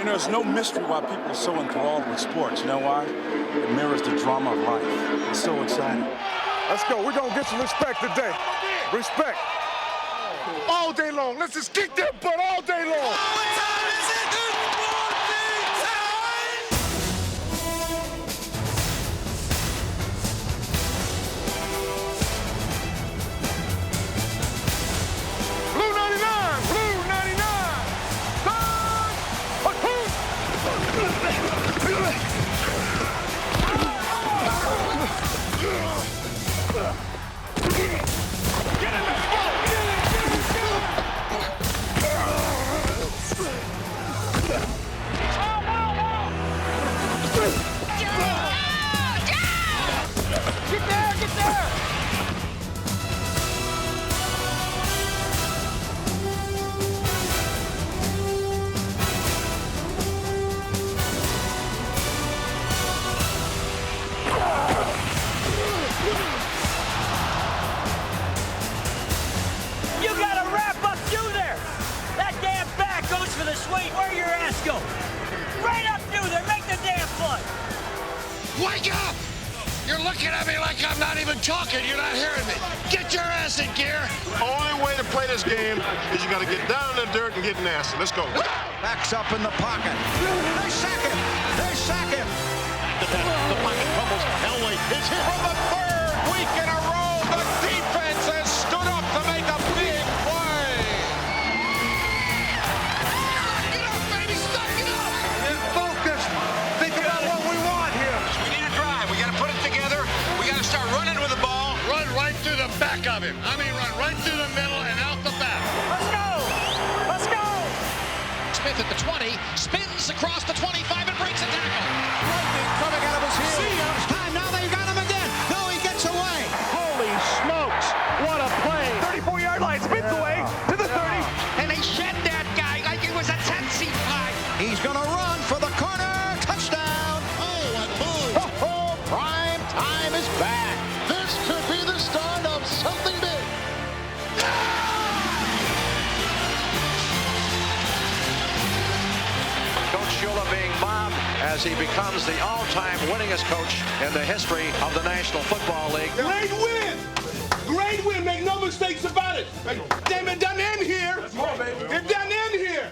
You know, there's no mystery why people are so enthralled with sports. You know why? It mirrors the drama of life. It's so exciting. Let's go. We're going to get some respect today. Respect. All day long. Let's just kick their butt all day long. What time is it? It's morning time! Blue 99. Blue 99. Get in the boat! Get there! You gotta wrap up through there! That damn back goes for the swing. Where your ass go? Right up through there, make the damn play! Wake up! You're looking at me like I'm not even talking. You're not hearing me. Get your ass in gear. Only way to play this game is you got to get down in the dirt and get nasty. Let's go. Backs up in the pocket. They sack him. They sack him. The pocket crumbles. Elway is hit for the third week in a row. The defense has stood up to make a big play. Get up, baby. Stop. Get up. Get focused. Think about what we want here. We need a drive. We got to put it together. We got to start running with the ball. Run right through the back of him. I mean, run right through the middle and out the back. Let's go! Let's go! Smith at the 20, spins across the 25 and breaks a tackle. Lightning coming out of his heel. See ya. It's time. Now they got him again. No, he gets away. Holy smokes. What a play. 34-yard line. Spins away to the 30. And they shed that guy like it was a Tennessee fly. He's going to run for the corner. Touchdown. Oh, what move. Oh, prime time is back. This could be the start of something big. Coach Shula being mobbed as he becomes the all-time winningest coach in the history of the National Football League. Great win. Great win. Make no mistakes about it. Damn, it doesn't end here. It doesn't end here.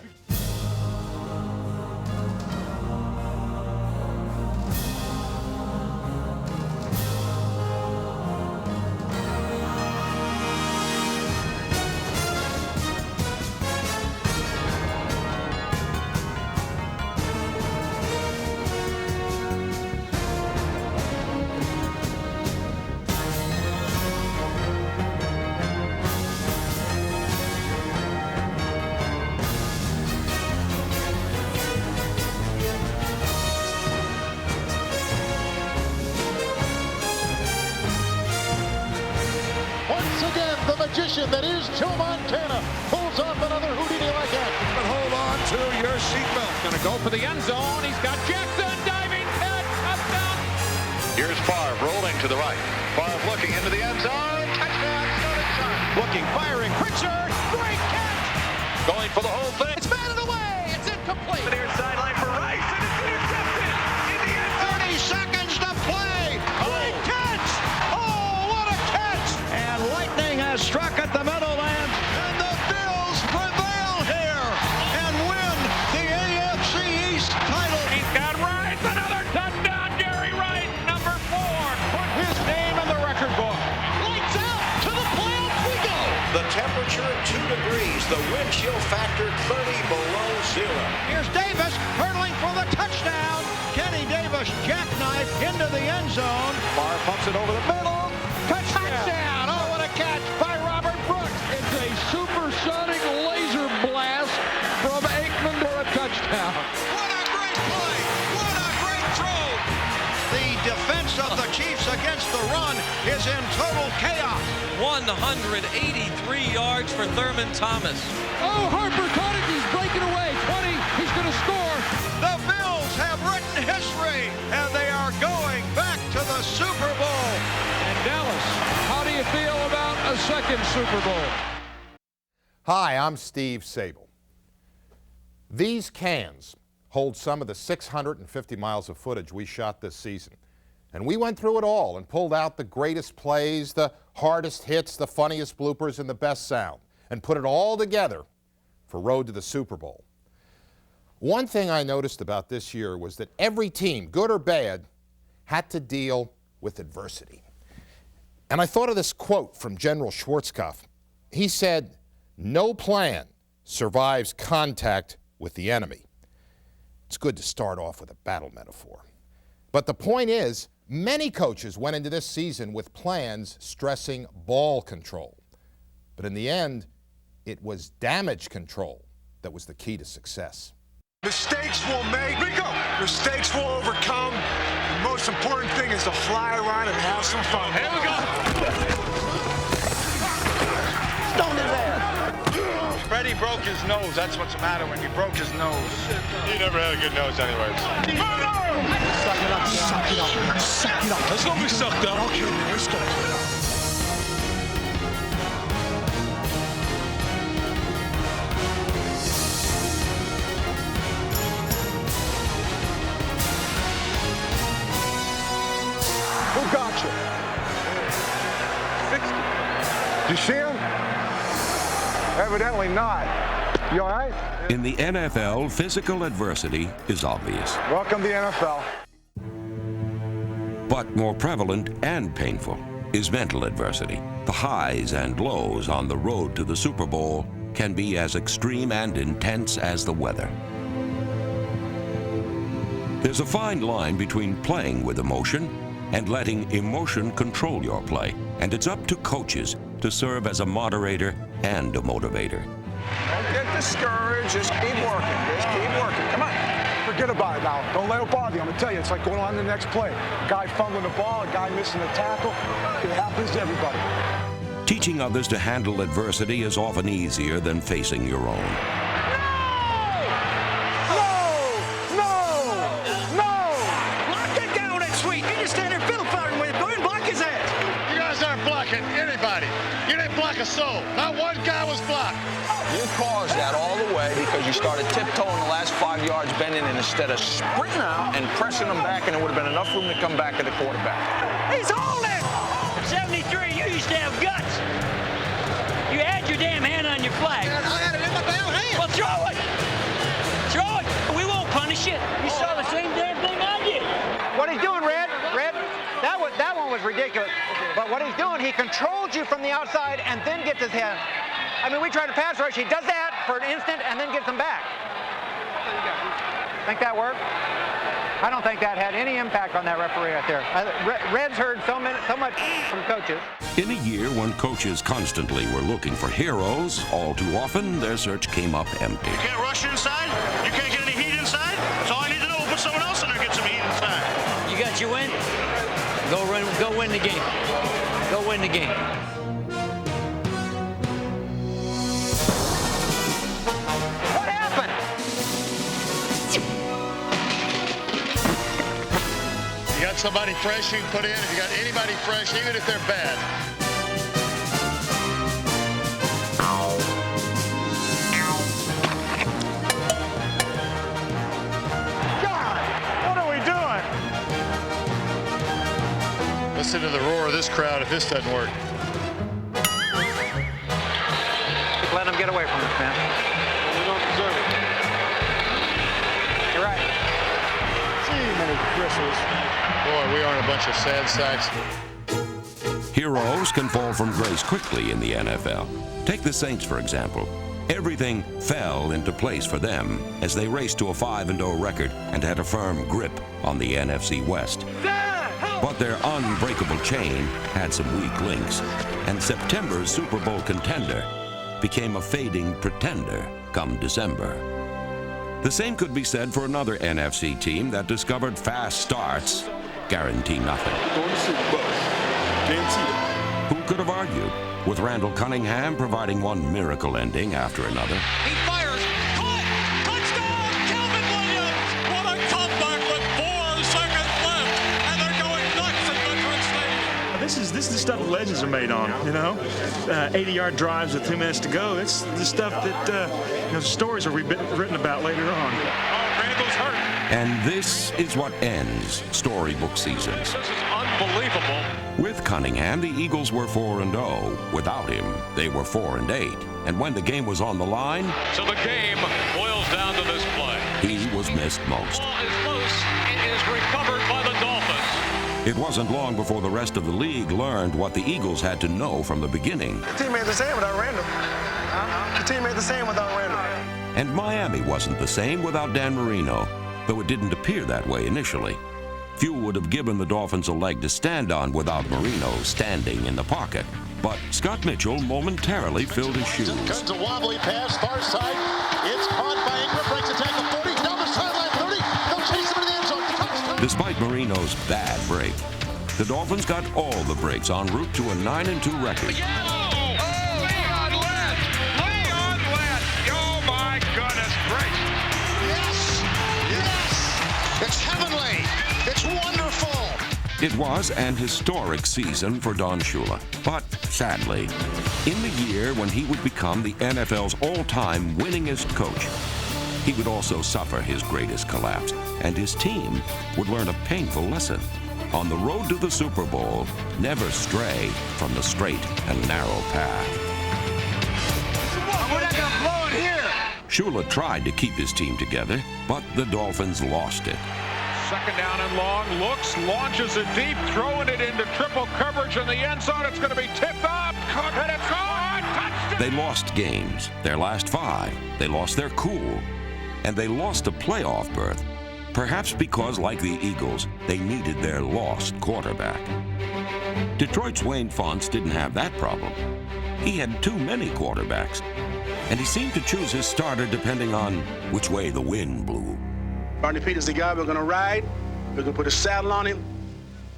Once again, the magician that is Joe Montana pulls off another Houdini-like act. But hold on to your seatbelt. Going to go for the end zone. He's got Jackson diving. Touchdown. Here's Favre rolling to the right. Favre looking into the end zone. Touchdown, Sonic Sharp. Looking, firing, Pritchard. Great catch. Going for the whole thing. It's batted away. It's incomplete. Near sideline for Rice, and it's intercepted in the end zone. 30 seconds to play. Great catch. Oh, what a catch. And lightning has struck at the Meadowlands. And the Bills prevail here and win the AFC East title. He's got Rice. Another touchdown. Gary Wright, number 4. Put his name in the record book. Lights out. To the playoffs we go. The temperature at 2 degrees, the wind chill factor 30 below zero. Here's Davis hurdling for the touchdown. Kenny Davis jackknife into the end zone. Favre pumps it over the middle. Touchdown. Oh, what a catch by Robert Brooks. It's a supersonic laser blast from Aikman to a touchdown. What a great play. What a great throw. The defense of the Chiefs against the run is in total chaos. 183 yards for Thurman Thomas. Oh, Harper caught it. He's breaking away. 20. He's going to score. The Bills have written history, and they are going back to the Super Bowl. And Dallas, how do you feel about a second Super Bowl? Hi, I'm Steve Sable. These cans holds some of the 650 miles of footage we shot this season. And we went through it all and pulled out the greatest plays, the hardest hits, the funniest bloopers, and the best sound, and put it all together for Road to the Super Bowl. One thing I noticed about this year was that every team, good or bad, had to deal with adversity. And I thought of this quote from General Schwarzkopf. He said, "No plan survives contact with the enemy." It's good to start off with a battle metaphor. But the point is, many coaches went into this season with plans stressing ball control. But in the end, it was damage control that was the key to success. Mistakes we'll make, mistakes we'll overcome. The most important thing is to fly around and have some fun. Here we go. Stone his ass. Freddie broke his nose. That's what's the matter when he broke his nose. He never had a good nose anyways. Suck it up. Suck it up. Suck it up. Let's go be sucked up. Okay, man, let's go. Who got you? 60. You see him? Evidently not. You all right? In the NFL, physical adversity is obvious. Welcome to the NFL. But more prevalent and painful is mental adversity. The highs and lows on the road to the Super Bowl can be as extreme and intense as the weather. There's a fine line between playing with emotion and letting emotion control your play. And it's up to coaches to serve as a moderator and a motivator. Don't get discouraged. Just keep working. Just keep working. Come on. Forget about it now. Don't let it bother you. I'm going to tell you, it's like going on to the next play. A guy fumbling the ball, a guy missing the tackle. It happens to everybody. Teaching others to handle adversity is often easier than facing your own. Soul. Not one guy was blocked. You caused that all the way because you started tiptoeing the last 5 yards bending, and instead of sprinting out and pressing them back, and there would have been enough room to come back to the quarterback. He's holding! 73, you used to have guts. You had your damn hand on your flag. I had it in my damn hand. Well, throw it! Throw it! We won't punish it. You saw the same damn thing I did. What he's doing, Red, that one was ridiculous. But what he's doing, he controls you from the outside and then gets his head. I mean, we tried to pass rush. He does that for an instant and then gets him back. Think that worked? I don't think that had any impact on that referee right there. Red's heard so much from coaches. In a year when coaches constantly were looking for heroes, all too often their search came up empty. You can't rush inside. You can't get any heat inside. So all I need to do is put someone else in there and get some heat inside. You got your win? Go win the game. Go win the game. What happened? You got somebody fresh you can put in. If you got anybody fresh, even if they're bad. Listen to the roar of this crowd if this doesn't work. Keep letting them get away from us, man. We don't deserve it. You're right. Gee, many bristles. Boy, we aren't a bunch of sad sacks. Heroes can fall from grace quickly in the NFL. Take the Saints, for example. Everything fell into place for them as they raced to a 5-0 record and had a firm grip on the NFC West. But their unbreakable chain had some weak links, and September's Super Bowl contender became a fading pretender come December. The same could be said for another NFC team that discovered fast starts guarantee nothing. Going to Super Bowl. Guarantee it. Who could have argued, with Randall Cunningham providing one miracle ending after another? He fires. Caught. Touchdown, Calvin Williams. What a comeback with 4 seconds left, and they're going nuts at Veterans Stadium. This is the stuff that legends are made on, you know? 80-yard drives with 2 minutes to go. It's the stuff that stories are written about later on. Oh, Eagles hurt. And this is what ends storybook seasons. This is unbelievable. With Cunningham, the Eagles were 4-0. Without him, they were 4-8. And when the game was on the line, So the game boils down to this play. he was missed most. Ball is loose. It is recovered by the Dolphins. It wasn't long before the rest of the league learned what the Eagles had to know from the beginning. The team made the same without Randall. The team made the same without Randall. And Miami wasn't the same without Dan Marino, though it didn't appear that way initially. Few would have given the Dolphins a leg to stand on without Marino standing in the pocket. But Scott Mitchell momentarily filled his shoes. Comes a wobbly pass, far side. It's caught by Ingram, breaks a tackle 40, down the sideline 30. They'll chase him in the end zone. Touchdown. Despite Marino's bad break, the Dolphins got all the breaks en route to a 9-2 record. It's heavenly. It's wonderful. It was an historic season for Don Shula. But sadly, in the year when he would become the NFL's all-time winningest coach, he would also suffer his greatest collapse, and his team would learn a painful lesson. On the road to the Super Bowl, never stray from the straight and narrow path. We're not going to blow it here. Shula tried to keep his team together, but the Dolphins lost it. Second down and long, looks, launches it deep, throwing it into triple coverage in the end zone. It's going to be tipped up, and it's gone. Touchdown! They lost games, their last 5. They lost their cool, and they lost a playoff berth. Perhaps because, like the Eagles, they needed their lost quarterback. Detroit's Wayne Fontes didn't have that problem. He had too many quarterbacks, and he seemed to choose his starter depending on which way the wind blew. Rodney Peterson's the guy we're going to ride. We're going to put a saddle on him,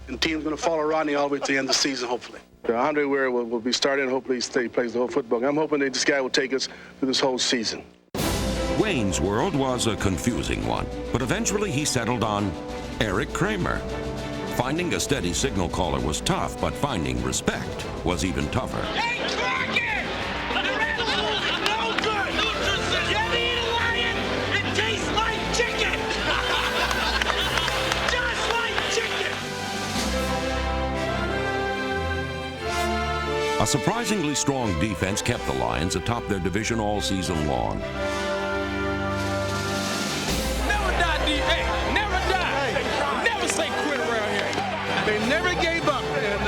and the team's going to follow Rodney all the way to the end of the season, hopefully. Andre Ware will be starting. Hopefully he plays the whole football game. I'm hoping that this guy will take us through this whole season. Wayne's world was a confusing one, but eventually he settled on Eric Kramer. Finding a steady signal caller was tough, but finding respect was even tougher. Hey, Crockett! No good! You ever eat a lion? It tastes like chicken! Just like chicken! A surprisingly strong defense kept the Lions atop their division all season long. Never die, D.A. Never die! Never say quit around here. They never gave up, and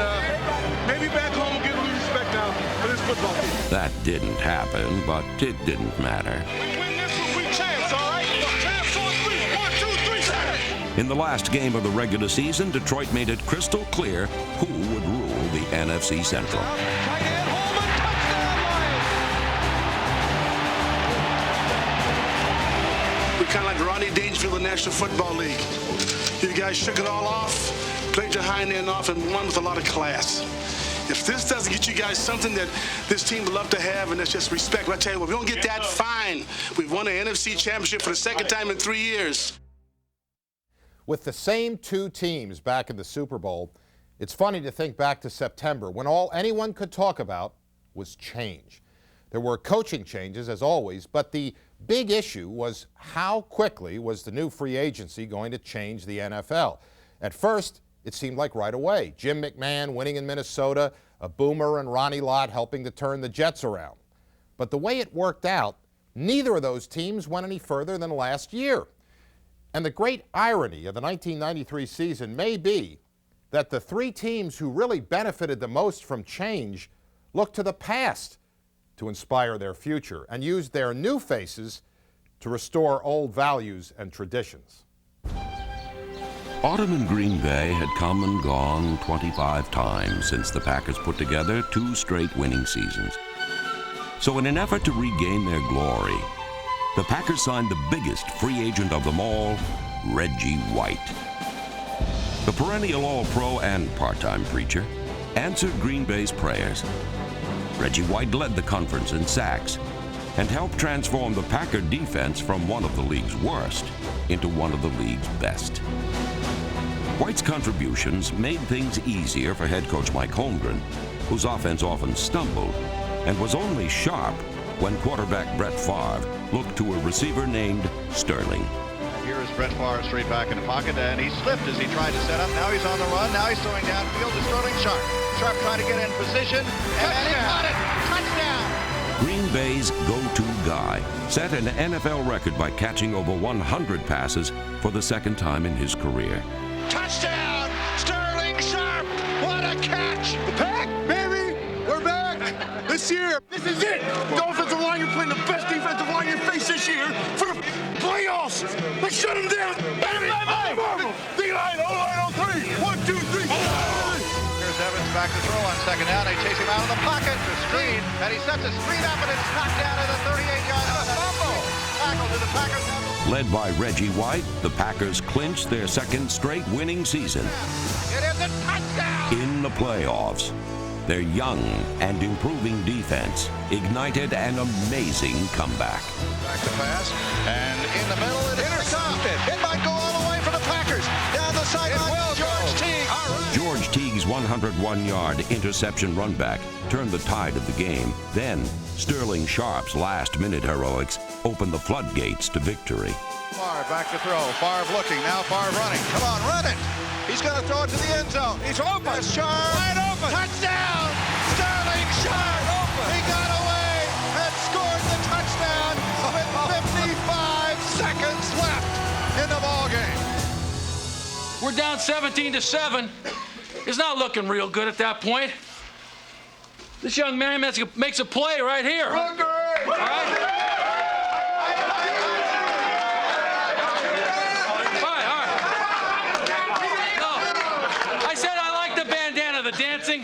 maybe back home we'll get a little respect now for this football team. That didn't happen, but it didn't matter. We win this one, we champs, all right? Champs on 3. 1, 2, 3, champs! In the last game of the regular season, Detroit made it crystal clear who would rule the NFC Central. We're kind of like Ronnie Dangerfield in the National Football League. You guys shook it all off, played your hind end off, and won with a lot of class. If this doesn't get you guys something that this team would love to have, and that's just respect, I tell you what, if we don't get that, fine. We've won an NFC championship for the second time in 3 years. With the same 2 teams back in the Super Bowl, it's funny to think back to September when all anyone could talk about was change. There were coaching changes, as always, but the big issue was how quickly was the new free agency going to change the NFL. At first, it seemed like right away. Jim McMahon winning in Minnesota, a Boomer and Ronnie Lott helping to turn the Jets around. But the way it worked out, neither of those teams went any further than last year. And the great irony of the 1993 season may be that the 3 teams who really benefited the most from change looked to the past to inspire their future and used their new faces to restore old values and traditions. Autumn in Green Bay had come and gone 25 times since the Packers put together 2 straight winning seasons. So in an effort to regain their glory, the Packers signed the biggest free agent of them all, Reggie White. The perennial All-Pro and part-time preacher answered Green Bay's prayers. Reggie White led the conference in sacks and helped transform the Packer defense from one of the league's worst into one of the league's best. White's contributions made things easier for head coach Mike Holmgren, whose offense often stumbled and was only sharp when quarterback Brett Favre looked to a receiver named Sterling. Here There's Brett Favre straight back in the pocket, and he slipped as he tried to set up. Now he's on the run. Now he's throwing downfield to Sterling Sharp. Sharp trying to get in position, and he caught it. Touchdown! Green Bay's go-to guy set an NFL record by catching over 100 passes for the second time in his career. Touchdown! Sterling Sharp! What a catch! The Pack, baby! We're back! This year, this is it! The offensive line, you're playing the best defensive line you face this year for the playoffs! Let's shut them down! Baby! D-line, O-line, O-3! 1, 2, 3! Here's Evans back to throw on second down. They chase him out of the pocket. The screen, and he sets a screen up, and it's knocked down at the 38-yard line. Fumble! Tackle to the Packers. Led by Reggie White, the Packers clinched their second straight winning season. It is a touchdown! In the playoffs, their young and improving defense ignited an amazing comeback. Back to pass, and in the middle, it intercepted. It might go all the way for the Packers. Down the sideline, George Teague. Right. George Teague's 101-yard interception run back turned the tide of the game. Then, Sterling Sharp's last-minute heroics opened the floodgates to victory. Favre back to throw. Favre looking. Now Favre running. Come on, run it. He's going to throw it to the end zone. He's open. That's Sharp. Wide open. Touchdown. Sterling Sharp. He got away and scored the touchdown with 55 seconds left in the ballgame. We're down 17-7. It's not looking real good at that point. This young man makes a play right here. All right? The dancing.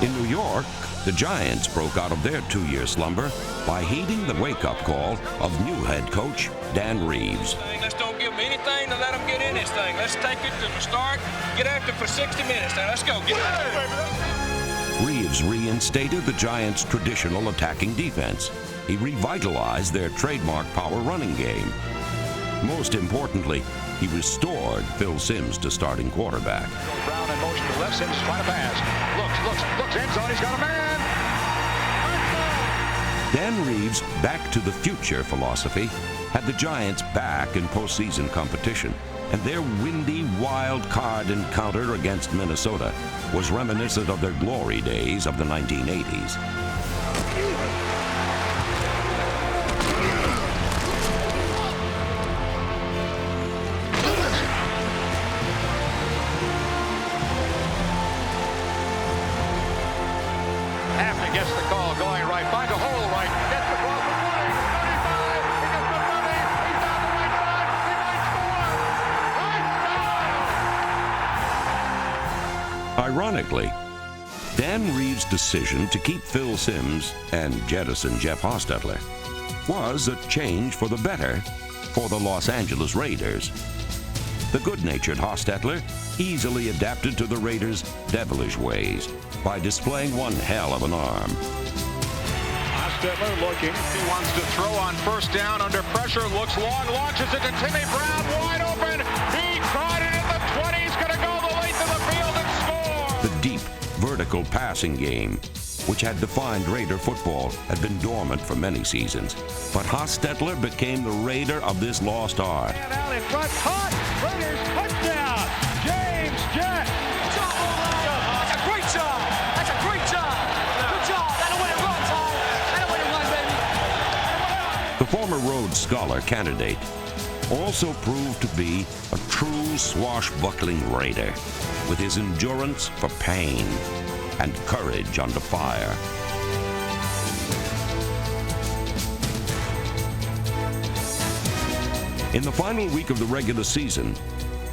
In New York, the Giants broke out of their two-year slumber by heeding the wake-up call of new head coach Dan Reeves. Let's don't give them anything to let them get in this thing. Let's take it to the start, get after it for 60 minutes. Now let's go. Get it. Reeves reinstated the Giants' traditional attacking defense. He revitalized their trademark power running game. Most importantly, he restored Phil Simms to starting quarterback. Brown in motion to left. Simms trying to pass. Looks. End zone. He's got a man. Dan Reeves' back-to-the-future philosophy had the Giants back in postseason competition, and their windy wild card encounter against Minnesota was reminiscent of their glory days of the 1980s. Gets the call, going right, finds a hole right, gets the ball for 20, 35, he gets the money, he's down the right side, he might score! Ironically, Dan Reeves' decision to keep Phil Simms and jettison Jeff Hostetler was a change for the better for the Los Angeles Raiders. The good-natured Hostetler easily adapted to the Raiders' devilish ways by displaying one hell of an arm. Hostetler looking. He wants to throw on first down under pressure. Looks long, launches it to Timmy Brown, wide open. He caught it at the 20. He's going to go the length of the field and score. The deep, vertical passing game, which had defined Raider football, had been dormant for many seasons. But Hostetler became the Raider of this lost art. And out in front, caught. Raiders touchdown. James Jett. That's a great job. That's a great job. Good job. That'll win it run, Tom. That'll win it run, baby. The former Rhodes Scholar candidate also proved to be a true swashbuckling Raider, with his endurance for pain and courage under fire. In the final week of the regular season,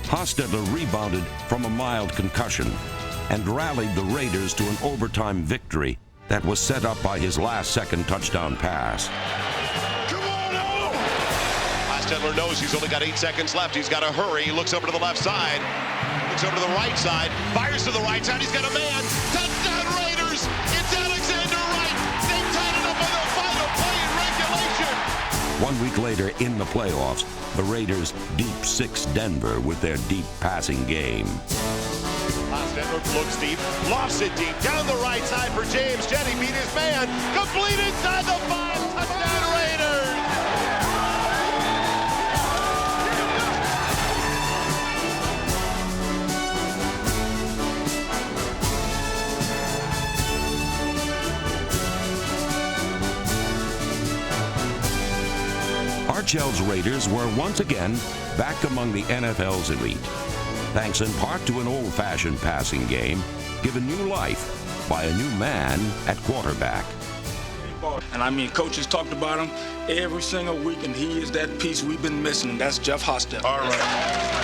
Hostetler rebounded from a mild concussion and rallied the Raiders to an overtime victory that was set up by his last-second touchdown pass. Hostetler knows he's only got 8 seconds left. He's got to hurry. He looks over to the left side. Looks over to the right side. Fires to the right side. He's got a man. Touchdown Raiders! It's Alexander Wright. They tied it up on the final play in regulation. 1 week later, in the playoffs, the Raiders deep six Denver with their deep passing game. Hostetler looks deep, lofts it deep, down the right side for James Jett. He beat his man. Complete inside the 5. Touchdown Raiders! NHL's Raiders were once again back among the NFL's elite, thanks in part to an old-fashioned passing game given new life by a new man at quarterback. And I mean, coaches talked about him every single week, and he is that piece we've been missing, and that's Jeff Hostetler. All right.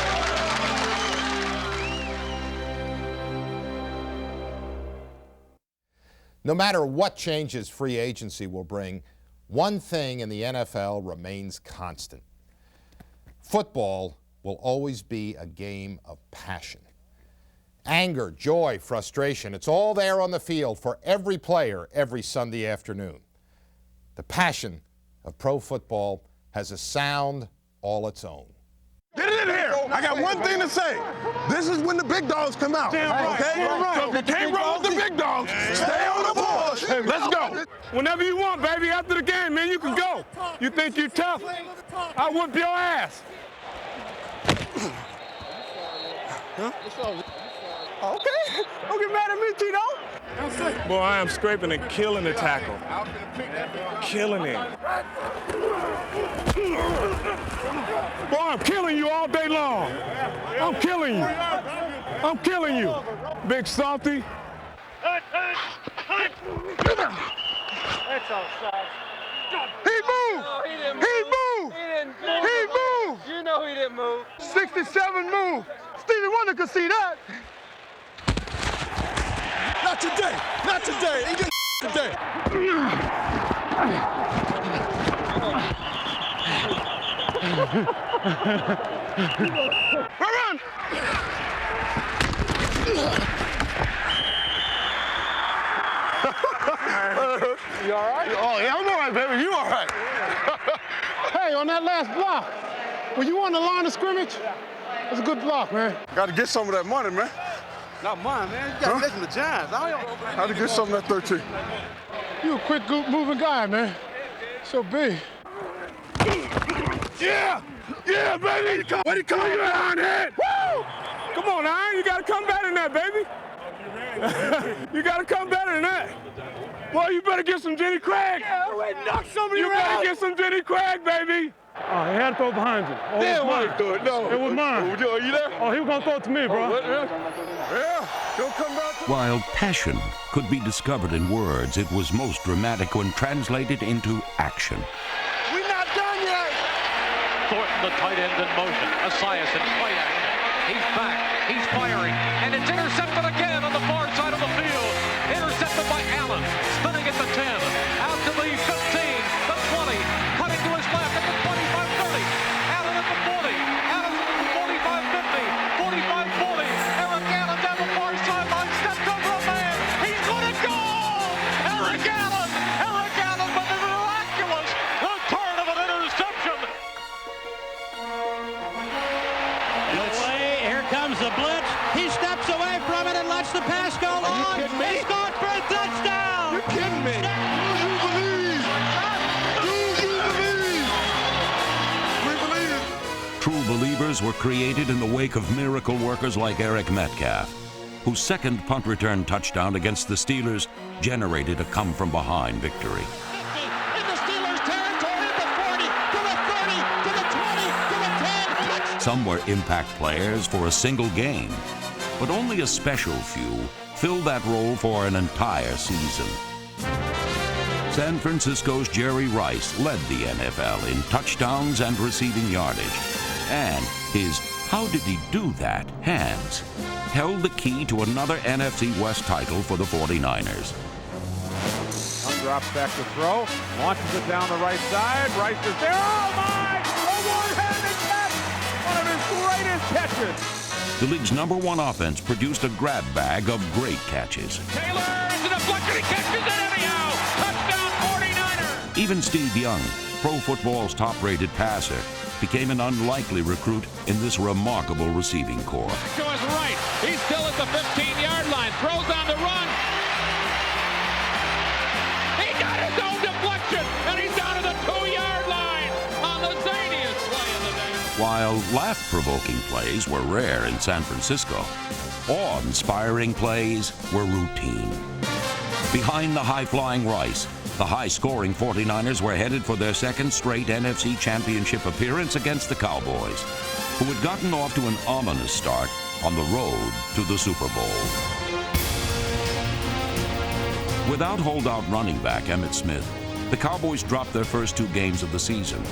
No matter what changes free agency will bring, one thing in the NFL remains constant. Football will always be a game of passion. Anger, joy, frustration, it's all there on the field for every player every Sunday afternoon. The passion of pro football has a sound all its own. Get it in here. I got one thing to say. This is when the big dogs come out. Okay? So if you can't roll with the big dogs, stay on the bush. Let's go. Whenever you want, baby, after the game, man, you can go. You think you're tough? I'll whip your ass. Huh? Okay. Don't get mad at me, Tito. Boy, I am scraping and killing the tackle. Killing it. Boy, I'm killing you all day long. I'm killing you. I'm killing you. Big softy. That's offside. He moved. No, he didn't He move. moved. He didn't move. He moved. You know he didn't move. 67 move. Stevie Wonder could see that. Not today. Not today. He get today. Run! You all right? Oh, yeah, I'm all right, baby. You all right? Hey, on that last block, were you on the line of scrimmage? That's a good block, man. Got to get some of that money, man. Not mine, man. You got to listen to Giants. How to get some of that 13. You a quick, moving guy, man. So big. Yeah! Yeah, baby! Way to come, you Ironhead! Woo! Come on, Iron. You got to come better than that, baby. You got to come better than that. Boy, you better get some Jenny Craig. Yeah, wait, knock some of You your better ass. get some Jenny Craig, baby. Oh, he had to throw behind you. Oh, Damn, I didn't do it. No. It was mine. Are you there? Oh, he was going to throw it to me, bro. Yeah, don't come back to While passion could be discovered in words, it was most dramatic when translated into action. We're not done yet. Thornton, the tight end, in motion. Asias in play action. He's back. He's firing. And it's intercepted again on the far side of the field. Intercepted by Allen. Spinning at the 10. Out to the 15. The 20. Cutting to his left at the 25-30. Allen at the 40. Allen at the 45-50. 45-40. Eric Allen down the far sideline. Stepped over a man. He's going to go! Eric Allen! Eric Allen with the miraculous return of an interception. Here comes the blitz. He steps away from it and lets the pass go long. Are you kidding me? He scored for a touchdown. You're kidding me. Do you believe? Do you believe? We believe. True believers were created in the wake of miracle workers like Eric Metcalf, whose second punt return touchdown against the Steelers generated a come-from-behind victory. In the Steelers' territory, the 40, to the 30, to the 20, to the 10. Some were impact players for a single game, but only a special few filled that role for an entire season. San Francisco's Jerry Rice led the NFL in touchdowns and receiving yardage, and his "how did he do that" hands held the key to another NFC West title for the 49ers. Young drops back to throw, launches it down the right side. Rice is there. Oh my! A one-handed catch! One of his greatest catches. The league's #1 offense produced a grab bag of great catches. Taylor is a deflection. He catches it anyhow. Touchdown 49ers. Even Steve Young, pro football's top-rated passer, became an unlikely recruit in this remarkable receiving corps. To his right. He's still at the 15-yard line. Throws on the run. He got his own deflection, and he's down to the 2-yard line on the zaniest play of the day. While laugh-provoking plays were rare in San Francisco, awe-inspiring plays were routine. Behind the high-flying Rice, The high-scoring 49ers were headed for their second straight NFC Championship appearance against the Cowboys, who had gotten off to an ominous start on the road to the Super Bowl. Without holdout running back Emmitt Smith, the Cowboys dropped their first 2 games of the season.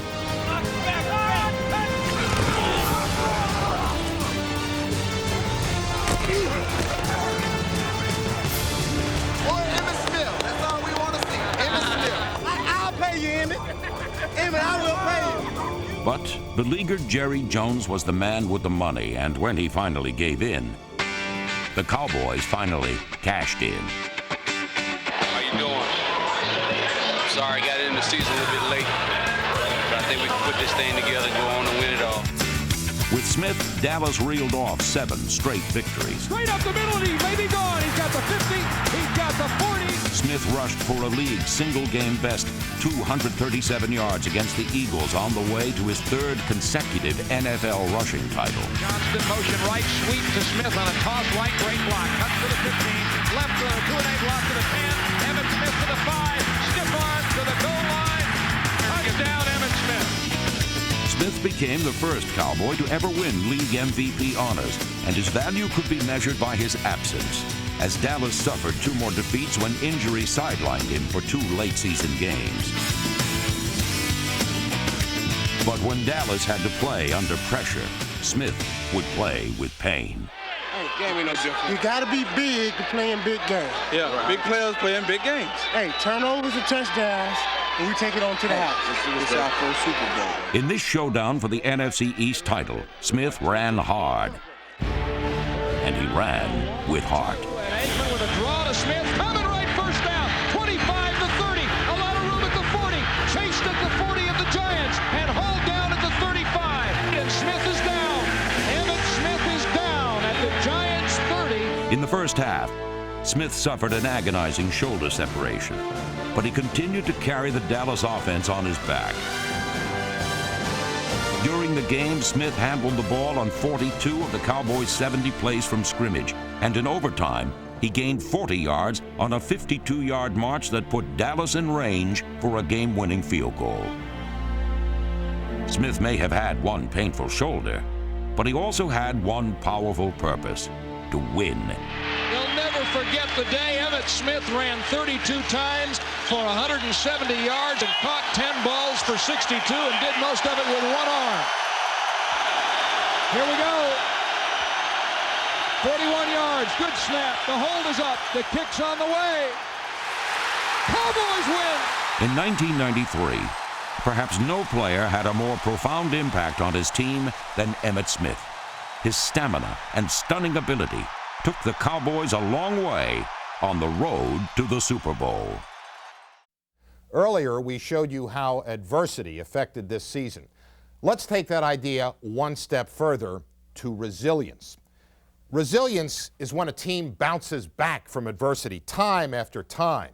But beleaguered Jerry Jones was the man with the money, and when he finally gave in, the Cowboys finally cashed in. How you doing? Sorry, got in the season a little bit late. But I think we can put this thing together and go on and win it all. With Smith, Dallas reeled off 7 straight victories. Straight up the middle, and he may be gone. He's got the 50, he's got the 40. Smith rushed for a league single-game best 237 yards against the Eagles on the way to his 3rd consecutive NFL rushing title. Johnston motion right, sweep to Smith on a toss right, great block. Cut to the 15, left to the 2-and-8 block to the 10. Emmitt Smith to the 5, stiff arm to the goal line. Touchdown, Emmitt Smith. Smith became the first Cowboy to ever win league MVP honors, and his value could be measured by his absence, as Dallas suffered 2 more defeats when injury sidelined him for 2 late-season games. But when Dallas had to play under pressure, Smith would play with pain. Hey, game ain't no different. You gotta be big to play in big games. Yeah, big players play in big games. Hey, turnovers and touchdowns, and we take it on to the house. This is our first Super Bowl. In this showdown for the NFC East title, Smith ran hard. And he ran with heart. Aikman with a draw to Smith, coming right, first down, 25 to 30, a lot of room at the 40, chased at the 40 of the Giants, and hauled down at the 35, and Smith is down. Emmitt Smith is down at the Giants' 30. In the first half, Smith suffered an agonizing shoulder separation, but he continued to carry the Dallas offense on his back. During the game, Smith handled the ball on 42 of the Cowboys' 70 plays from scrimmage, and in overtime, he gained 40 yards on a 52-yard march that put Dallas in range for a game-winning field goal. Smith may have had one painful shoulder, but he also had one powerful purpose: to win. They'll never forget the day Emmitt Smith ran 32 times for 170 yards and caught 10 balls for 62 and did most of it with one arm. Here we go. 41 yards, good snap. The hold is up. The kick's on the way. Cowboys win. In 1993, perhaps no player had a more profound impact on his team than Emmitt Smith. His stamina and stunning ability took the Cowboys a long way on the road to the Super Bowl. Earlier, we showed you how adversity affected this season. Let's take that idea one step further to resilience. Resilience is when a team bounces back from adversity time after time.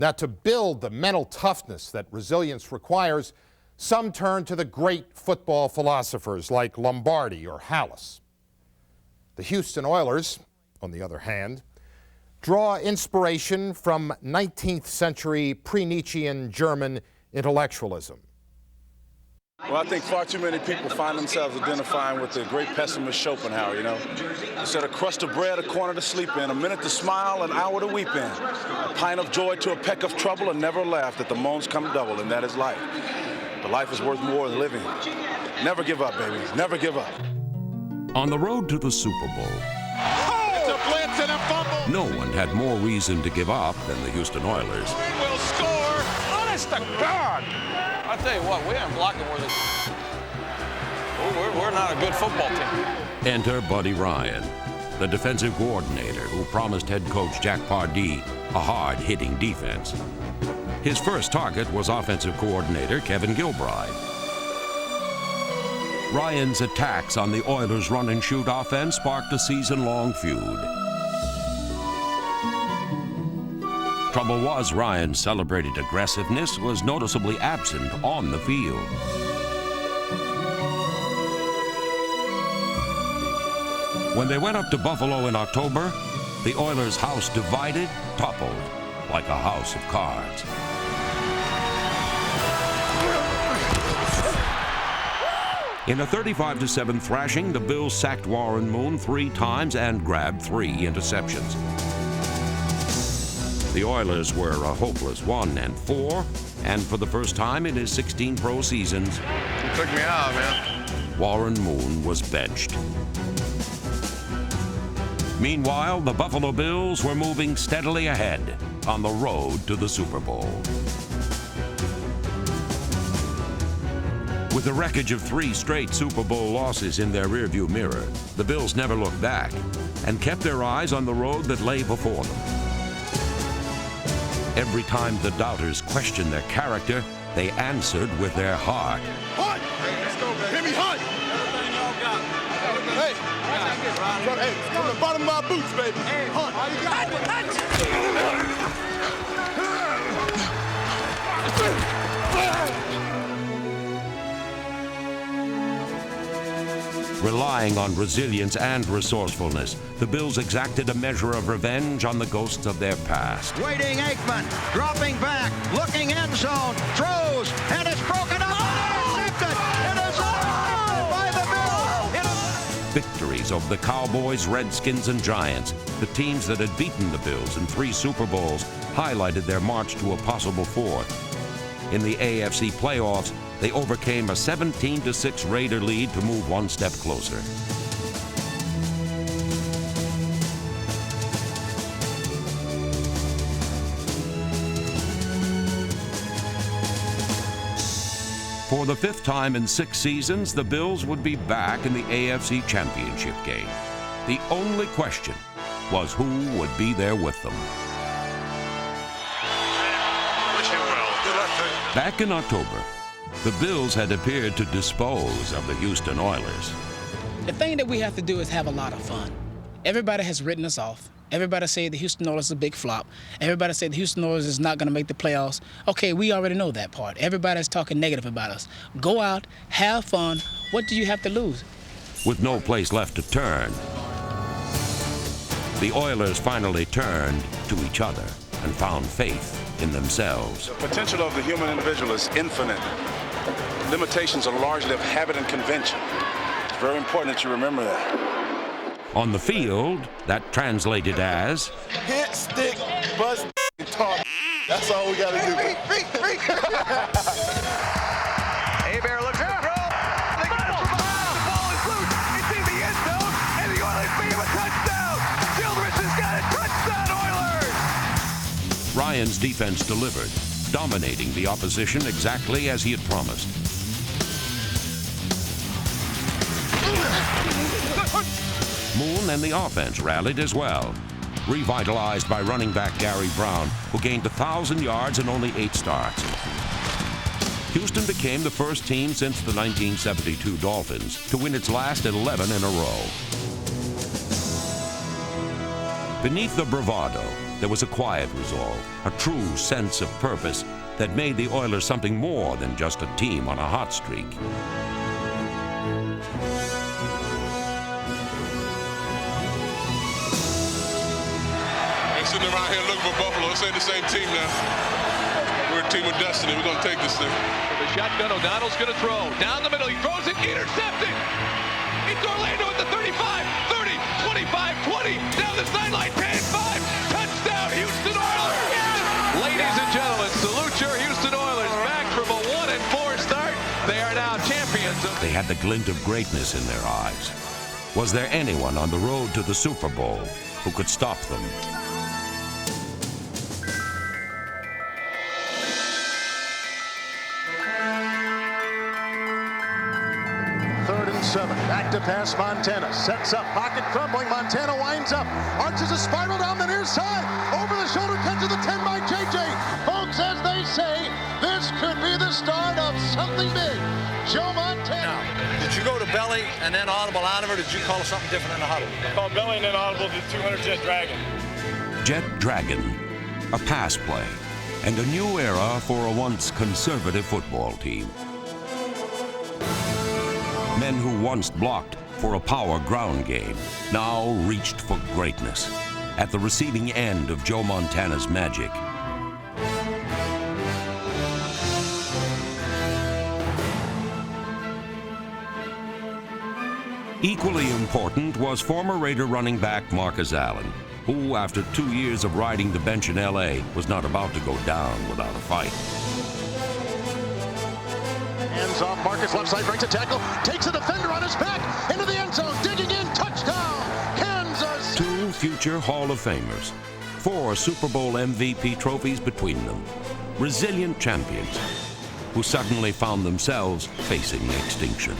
Now, to build the mental toughness that resilience requires, some turn to the great football philosophers like Lombardi or Hallis. The Houston Oilers, on the other hand, draw inspiration from 19th century pre-Nietzschean German intellectualism. Well, I think far too many people find themselves identifying with the great pessimist Schopenhauer, you know. He said, a crust of bread, a corner to sleep in, a minute to smile, an hour to weep in, a pint of joy to a peck of trouble, and never laugh that the moans come double, and that is life. But life is worth more than living. Never give up, baby. Never give up. On the road to the Super Bowl, It's a blitz and a fumble. no one had more reason to give up than the Houston Oilers. Will score. Honest to God. I tell you what, we ain't blocking where we're not a good football team. Enter Buddy Ryan, the defensive coordinator who promised head coach Jack Pardee a hard-hitting defense. His first target was offensive coordinator Kevin Gilbride. Ryan's attacks on the Oilers' run-and-shoot offense sparked a season-long feud. Trouble was, Ryan's celebrated aggressiveness was noticeably absent on the field. When they went up to Buffalo in October, the Oilers' house divided, toppled like a house of cards. In a 35-7 thrashing, the Bills sacked Warren Moon 3 times and grabbed 3 interceptions. The Oilers were a hopeless 1-4, and for the first time in his 16 pro seasons, You took me out, man. Warren Moon was benched. Meanwhile, the Buffalo Bills were moving steadily ahead on the road to the Super Bowl. With the wreckage of 3 straight Super Bowl losses in their rearview mirror, the Bills never looked back and kept their eyes on the road that lay before them. Every time the doubters questioned their character, they answered with their heart. Hunt! Let's go, baby. Hit me, Hunt! Hey! Hey, from the bottom of my boots, baby. Hey, Hunt! All you got? Relying on resilience and resourcefulness, the Bills exacted a measure of revenge on the ghosts of their past. Waiting Aikman, dropping back, looking end zone, throws, and it's broken up. Intercepted. It is all by the Bills. Victories over the Cowboys, Redskins, and Giants, the teams that had beaten the Bills in 3 Super Bowls, highlighted their march to a possible 4th. In the AFC playoffs, they overcame a 17-6 Raider lead to move 1 step closer. For the 5th time in 6 seasons, the Bills would be back in the AFC Championship game. The only question was who would be there with them. Back in October, the Bills had appeared to dispose of the Houston Oilers. The thing that we have to do is have a lot of fun. Everybody has written us off. Everybody said the Houston Oilers is a big flop. Everybody said the Houston Oilers is not going to make the playoffs. Okay, we already know that part. Everybody's talking negative about us. Go out, have fun. What do you have to lose? With no place left to turn, the Oilers finally turned to each other and found faith in themselves. The potential of the human individual is infinite. Limitations are largely of habit and convention. It's very important that you remember that. On the field, that translated as Hit, stick, bust, talk. That's all we got to do. Hebert looks at the throw. They get it from behind. The ball is loose. It's in the end zone, and the Oilers beat him a touchdown. Childress has got it. Touchdown, Oilers! Ryan's defense delivered, dominating the opposition exactly as he had promised. Moon and the offense rallied as well, revitalized by running back Gary Brown, who gained 1,000 yards in only 8 starts. Houston became the first team since the 1972 Dolphins to win its last 11 in a row. Beneath the bravado, there was a quiet resolve, a true sense of purpose that made the Oilers something more than just a team on a hot streak. Sitting around here looking for Buffalo. This ain't the same team now. We're a team of destiny. We're going to take this thing. The shotgun, O'Donnell's going to throw. Down the middle, he throws it, intercepted. It's Orlando at the 35, 30, 25, 20. Down the sideline, 10, 5. Touchdown, Houston Oilers. Ladies and gentlemen, salute your Houston Oilers. Back from a 1-4 start. They are now champions. They had the glint of greatness in their eyes. Was there anyone on the road to the Super Bowl who could stop them? 3rd and 7. Back to pass Montana. Sets up. Pocket crumbling. Montana winds up. Arches a spiral down the near side. Over the shoulder catch of the 10 by JJ. Folks, as they say, this could be the start of something big. Joe Montana. Now, did you go to belly and then audible out of it, or did you call it something different in the huddle? I called belly and then audible to 200 Jet Dragon. Jet Dragon, a pass play, and a new era for a once conservative football team. Men who once blocked for a power ground game now reached for greatness at the receiving end of Joe Montana's magic. Equally important was former Raider running back Marcus Allen, who, after 2 years of riding the bench in L.A., was not about to go down without a fight. Hands off, Marcus left side, breaks a tackle, takes a defender on his back, into the end zone, digging in, touchdown, Kansas! 2 future Hall of Famers, 4 Super Bowl MVP trophies between them, resilient champions who suddenly found themselves facing extinction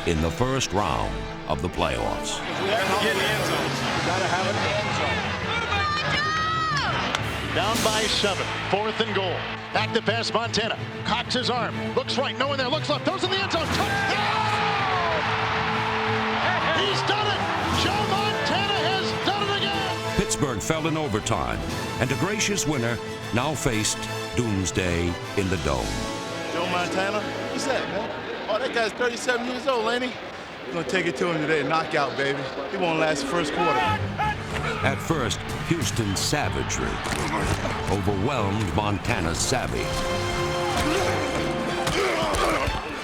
in the first round of the playoffs. We have to get in the end zone. We gotta have it in the end zone. Down by 7, 4th and goal. Active pass, Montana. Cocks his arm. Looks right, no one there. Looks left. Throws in the end zone. Touchdown! He's done it! Joe Montana has done it again! Pittsburgh fell in overtime, and a gracious winner now faced doomsday in the Dome. Joe Montana? Who's that, man? Oh, that guy's 37 years old, ain't he? We're gonna take it to him today. Knockout, baby. He won't last the first quarter. At first, Houston's savagery overwhelmed Montana's savvy.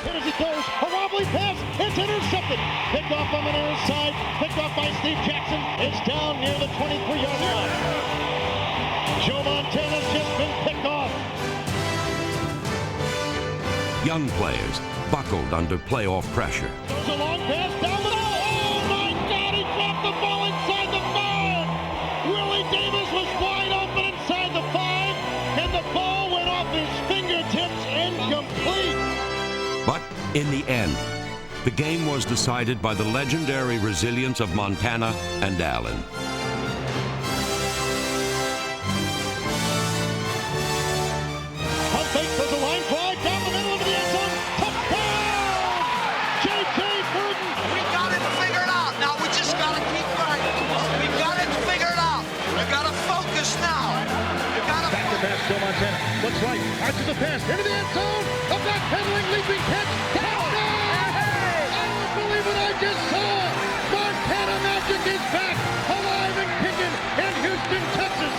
Here as he goes, a wobbly pass, it's intercepted. Picked off on the near side, picked off by Steve Jackson. It's down near the 23-yard line. Joe Montana's just been picked off. Young players buckled under playoff pressure. There's a long pass down the middle. Oh my God, he dropped the ball inside the 5. Willie Davis was wide open inside the 5, and the ball went off his fingertips incomplete. But in the end, the game was decided by the legendary resilience of Montana and Allen. Pump fake, there's a line drive down the middle of the end zone. Touchdown! J.K. Burton. We got it figured out. Now we just got to keep fighting. We got it figured out. We got to focus now. We got to back to pass, Joe Montana. Looks right, arches the pass into the end zone. A backpedaling, leaping catch. Touchdown! I don't believe what I just saw. Montana Magic is back, alive and kicking in Houston, Texas.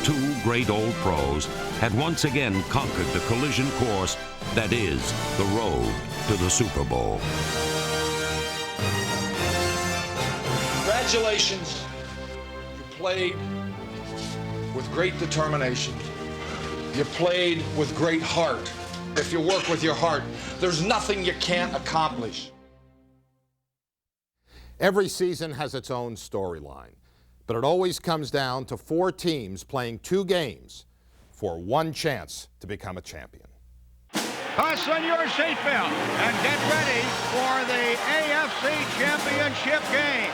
2 great old pros had once again conquered the collision course that is the road to the Super Bowl. Congratulations. You played with great determination. You played with great heart. If you work with your heart, there's nothing you can't accomplish. Every season has its own storyline, but it always comes down to 4 teams playing 2 games for 1 chance to become a champion. Fasten your seatbelt and get ready for the AFC Championship game.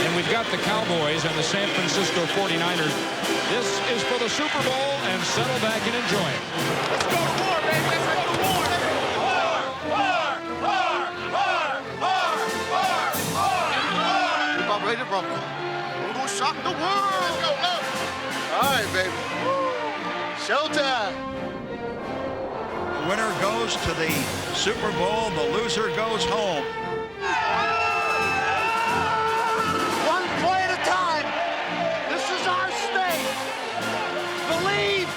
And we've got the Cowboys and the San Francisco 49ers. This is for the Super Bowl, and settle back and enjoy it. Let's go to war, baby. Let's go to war. I'm ready to rumble. We're gonna shock the world. Let's go, look. All right, baby. Showtime. The winner goes to the Super Bowl. The loser goes home. One play at a time. This is our state. Believe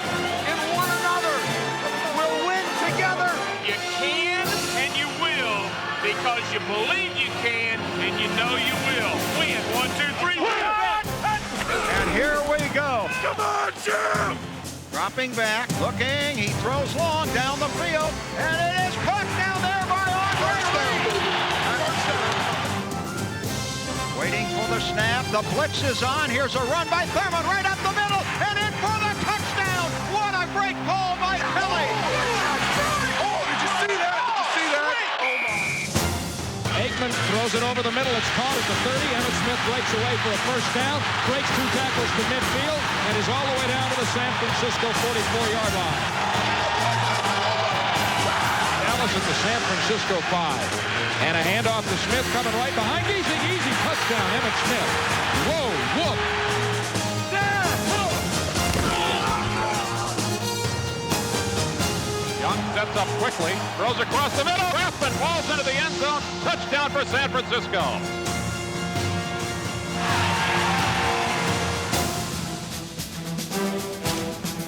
in one another. We'll win together. You can and you will because you believe you can and you know you will. Win. 1, 2, 3. Win. And here we go. Come on, Jim! Dropping back, looking, he throws long down the field, and it is caught down there by Andre Reed. Waiting for the snap, the blitz is on, here's a run by Thurman right up the middle, and in for the touchdown! What a great call by Kelly! Oh, did you see that? Did you see that? Oh, my. Aikman throws it over the middle. It's caught at the 30. Emmit Smith breaks away for a first down, breaks 2 tackles to midfield, and is all the way down to the San Francisco 44-yard line. Dallas at the San Francisco 5. And a handoff to Smith coming right behind. Easy touchdown, Emmit Smith. Whoa, whoop. Young sets up quickly, throws across the middle. Rathman falls into the end zone. Touchdown for San Francisco.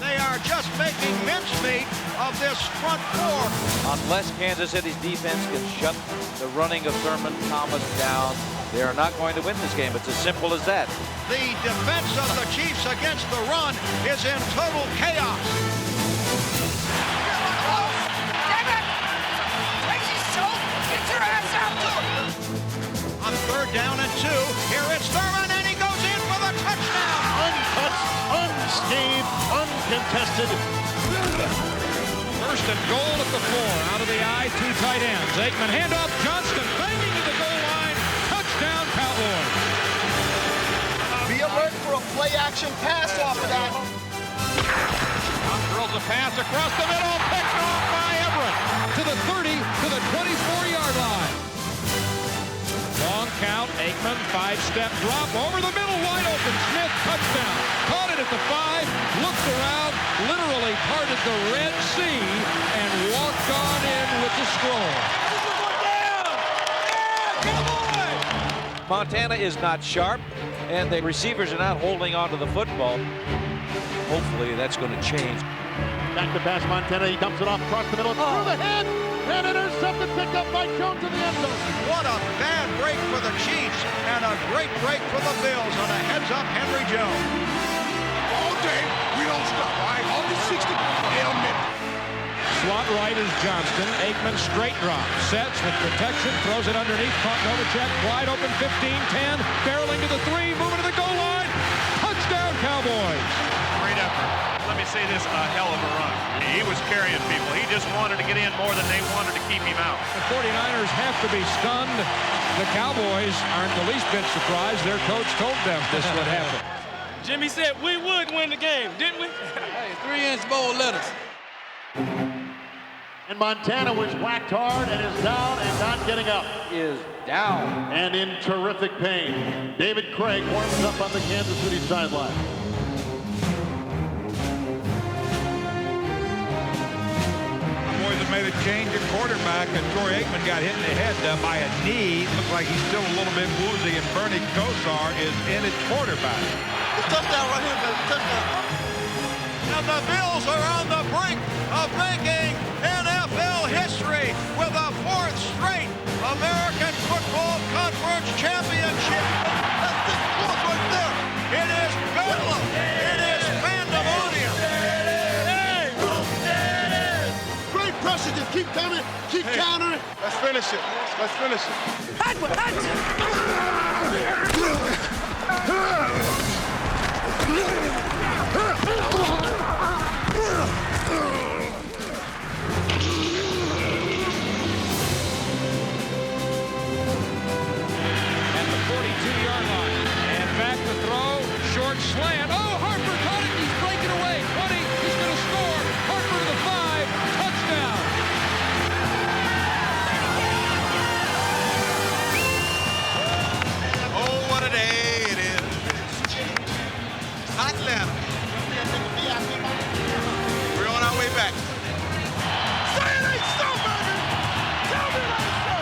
They are just making mincemeat of of this front four. Unless Kansas City's defense can shut the running of Thurman Thomas down, they are not going to win this game. It's as simple as that. The defense of the Chiefs against the run is in total chaos. Get your ass out there! On 3rd down and 2, here it's Thurman, and he goes in for the touchdown. Untouched, unscathed, uncontested. 1st and goal at the 4. Out of the eye, 2 tight ends. Aikman handoff, Johnston banging to the goal line. Touchdown, Cowboys. Be alert for a play-action pass off of that. Drills a pass across the middle, picked off by Everett to the 30, to the 24-yard line. Long count, Aikman, 5-step drop over the middle, wide open. Smith, touchdown. Caught it at the 5, looked around, literally parted the Red Sea, and walked on in with the scroll. Montana is not sharp, and the receivers are not holding on to the football. Hopefully that's going to change. Back to pass Montana. He dumps it off across the middle. Through the head. And intercepted, picked up by Jones in the end zone. What a bad break for the Chiefs and a great break for the Bills on a heads-up Henry Jones. All day, we don't stop, all right? All the 60, Emmit. Slot right is Johnston. Aikman straight drop. Sets with protection. Throws it underneath. Caught Novacek. Wide open 15-10. Barreling to the 3. Moving to the goal line. Touchdown Cowboys. Great effort. Let me say this, a hell of a run. He was carrying people. He just wanted to get in more than they wanted to keep him out. The 49ers have to be stunned. The Cowboys aren't the least bit surprised. Their coach told them this would happen. Jimmy said we would win the game, didn't we? Hey, 3-inch bold letters. And Montana was whacked hard and is down and not getting up. Is down. And in terrific pain. David Craig warms up on the Kansas City sideline. Boys have made a change at quarterback, and Troy Aikman got hit in the head by a knee. Looks like he's still a little bit woozy, and Bernie Kosar is in at quarterback. The touchdown right here, man. Touchdown. And the Bills are on the brink of making NFL history with a 4th straight American Football Conference championship. That's the score right there. It is bedlam. It is pandemonium. Great pressure. Just keep coming. Keep countering. Let's finish it. Let's finish it. At the 42-yard line. And back to throw. Short slant. Oh, Harper caught it. He's breaking away. 20. He's going to score. Harper to the 5. Touchdown. Oh, what a day it is. Hot Atlanta. We're on our way back. Say it ain't so, baby. Tell me it ain't so.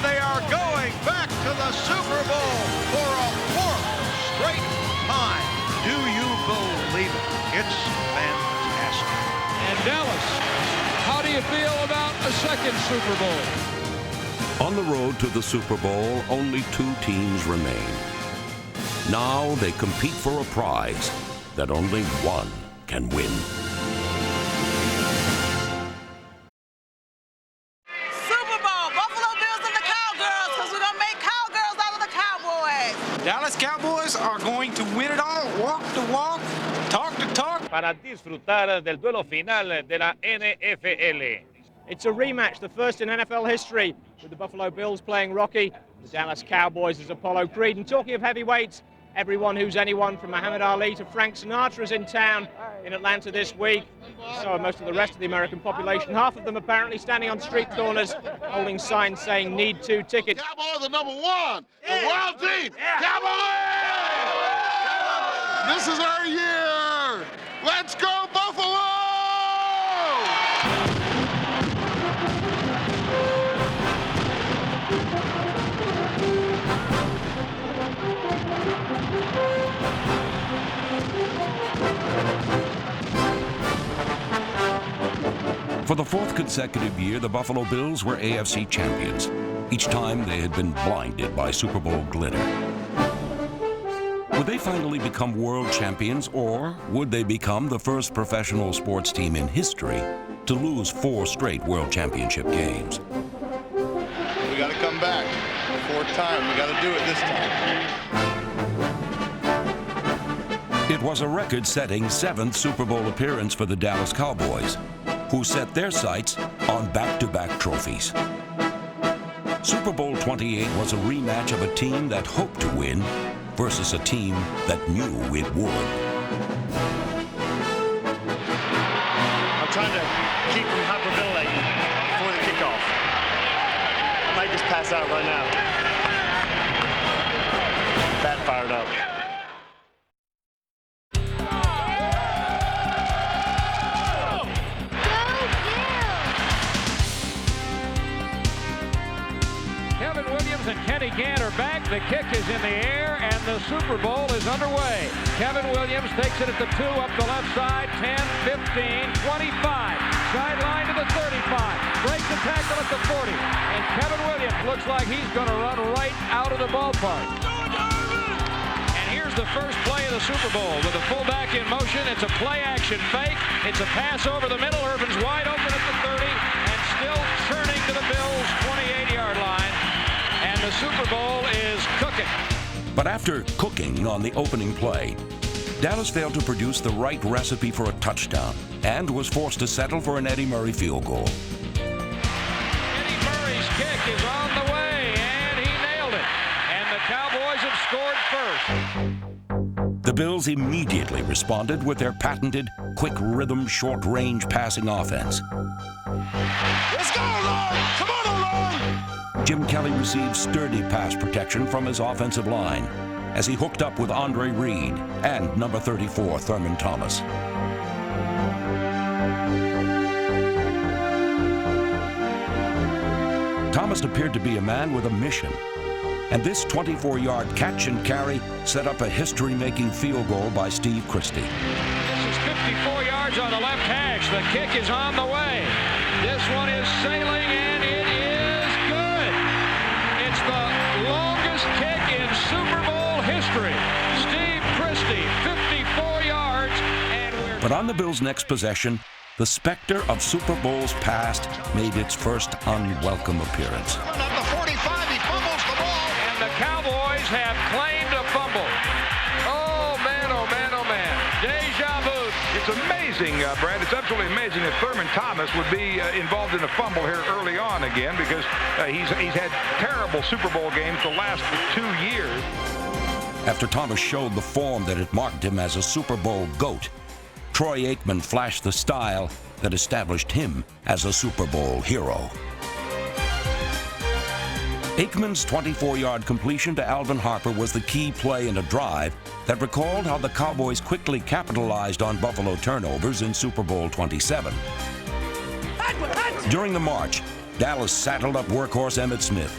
They are going back to the Super Bowl for a 4th straight time. Do you believe it? It's fantastic. And Dallas, how do you feel about a 2nd Super Bowl? On the road to the Super Bowl, only 2 teams remain. Now they compete for a prize that only one can win. Super Bowl, Buffalo Bills and the Cowgirls, because we're going to make Cowgirls out of the Cowboys. Dallas Cowboys are going to win it all, walk the walk, talk the talk. Para disfrutar del duelo final de la NFL. It's a rematch, the first in NFL history, with the Buffalo Bills playing Rocky, the Dallas Cowboys as Apollo Creed. And talking of heavyweights, everyone who's anyone from Muhammad Ali to Frank Sinatra is in town in Atlanta this week. So are most of the rest of the American population. Half of them apparently standing on street corners, holding signs saying "Need 2 tickets." Cowboys are #1. The world team. Cowboys! This is our year. Let's go, Buffalo! For the fourth consecutive year, the Buffalo Bills were AFC champions. Each time they had been blinded by Super Bowl glitter. Would they finally become world champions, or would they become the first professional sports team in history to lose 4 straight world championship games? We got to come back. Fourth time. We got to do it this time. It was a record-setting 7th Super Bowl appearance for the Dallas Cowboys, who set their sights on back-to-back trophies. Super Bowl 28 was a rematch of a team that hoped to win versus a team that knew it would. I'm trying to keep from hyperventilating before the kickoff. I might just pass out right now. That fired up. Kevin Williams and Kenny Gann are back. The kick is in the air, and the Super Bowl is underway. Kevin Williams takes it at the 2 up the left side, 10, 15, 25. Sideline to the 35. Breaks the tackle at the 40. And Kevin Williams looks like he's going to run right out of the ballpark. And here's the first play of the Super Bowl with a fullback in motion. It's a play-action fake. It's a pass over the middle. Irvin's wide open at the 30 and still churning to the Bills' 28-yard line. And the Super Bowl is cooking. But after cooking on the opening play, Dallas failed to produce the right recipe for a touchdown and was forced to settle for an Eddie Murray field goal. Eddie Murray's kick is on the way, and he nailed it. And the Cowboys have scored first. The Bills immediately responded with their patented quick rhythm, short-range passing offense. Let's go, Lord! Come on, Lord! Jim Kelly received sturdy pass protection from his offensive line as he hooked up with Andre Reed and number 34, Thurman Thomas. Thomas appeared to be a man with a mission, and this 24-yard catch and carry set up a history-making field goal by Steve Christie. This is 54 yards on the left hash. The kick is on the way. This one is sailing, and it is good. It's the longest kick in Super Bowl history. Steve Christie, 54 yards, and we're... But on the Bills' next possession, the specter of Super Bowls past made its first unwelcome appearance. At the 45, he fumbles the ball. And the Cowboys have claimed a fumble. Oh, man, oh, man, oh, man. Deja vu. It's amazing, Brad. It's absolutely amazing that Thurman Thomas would be involved in a fumble here early on again, because he's had terrible Super Bowl games the last 2 years. After Thomas showed the form that had marked him as a Super Bowl GOAT, Troy Aikman flashed the style that established him as a Super Bowl hero. Aikman's 24-yard completion to Alvin Harper was the key play in a drive that recalled how the Cowboys quickly capitalized on Buffalo turnovers in Super Bowl 27. During the march, Dallas saddled up workhorse Emmit Smith,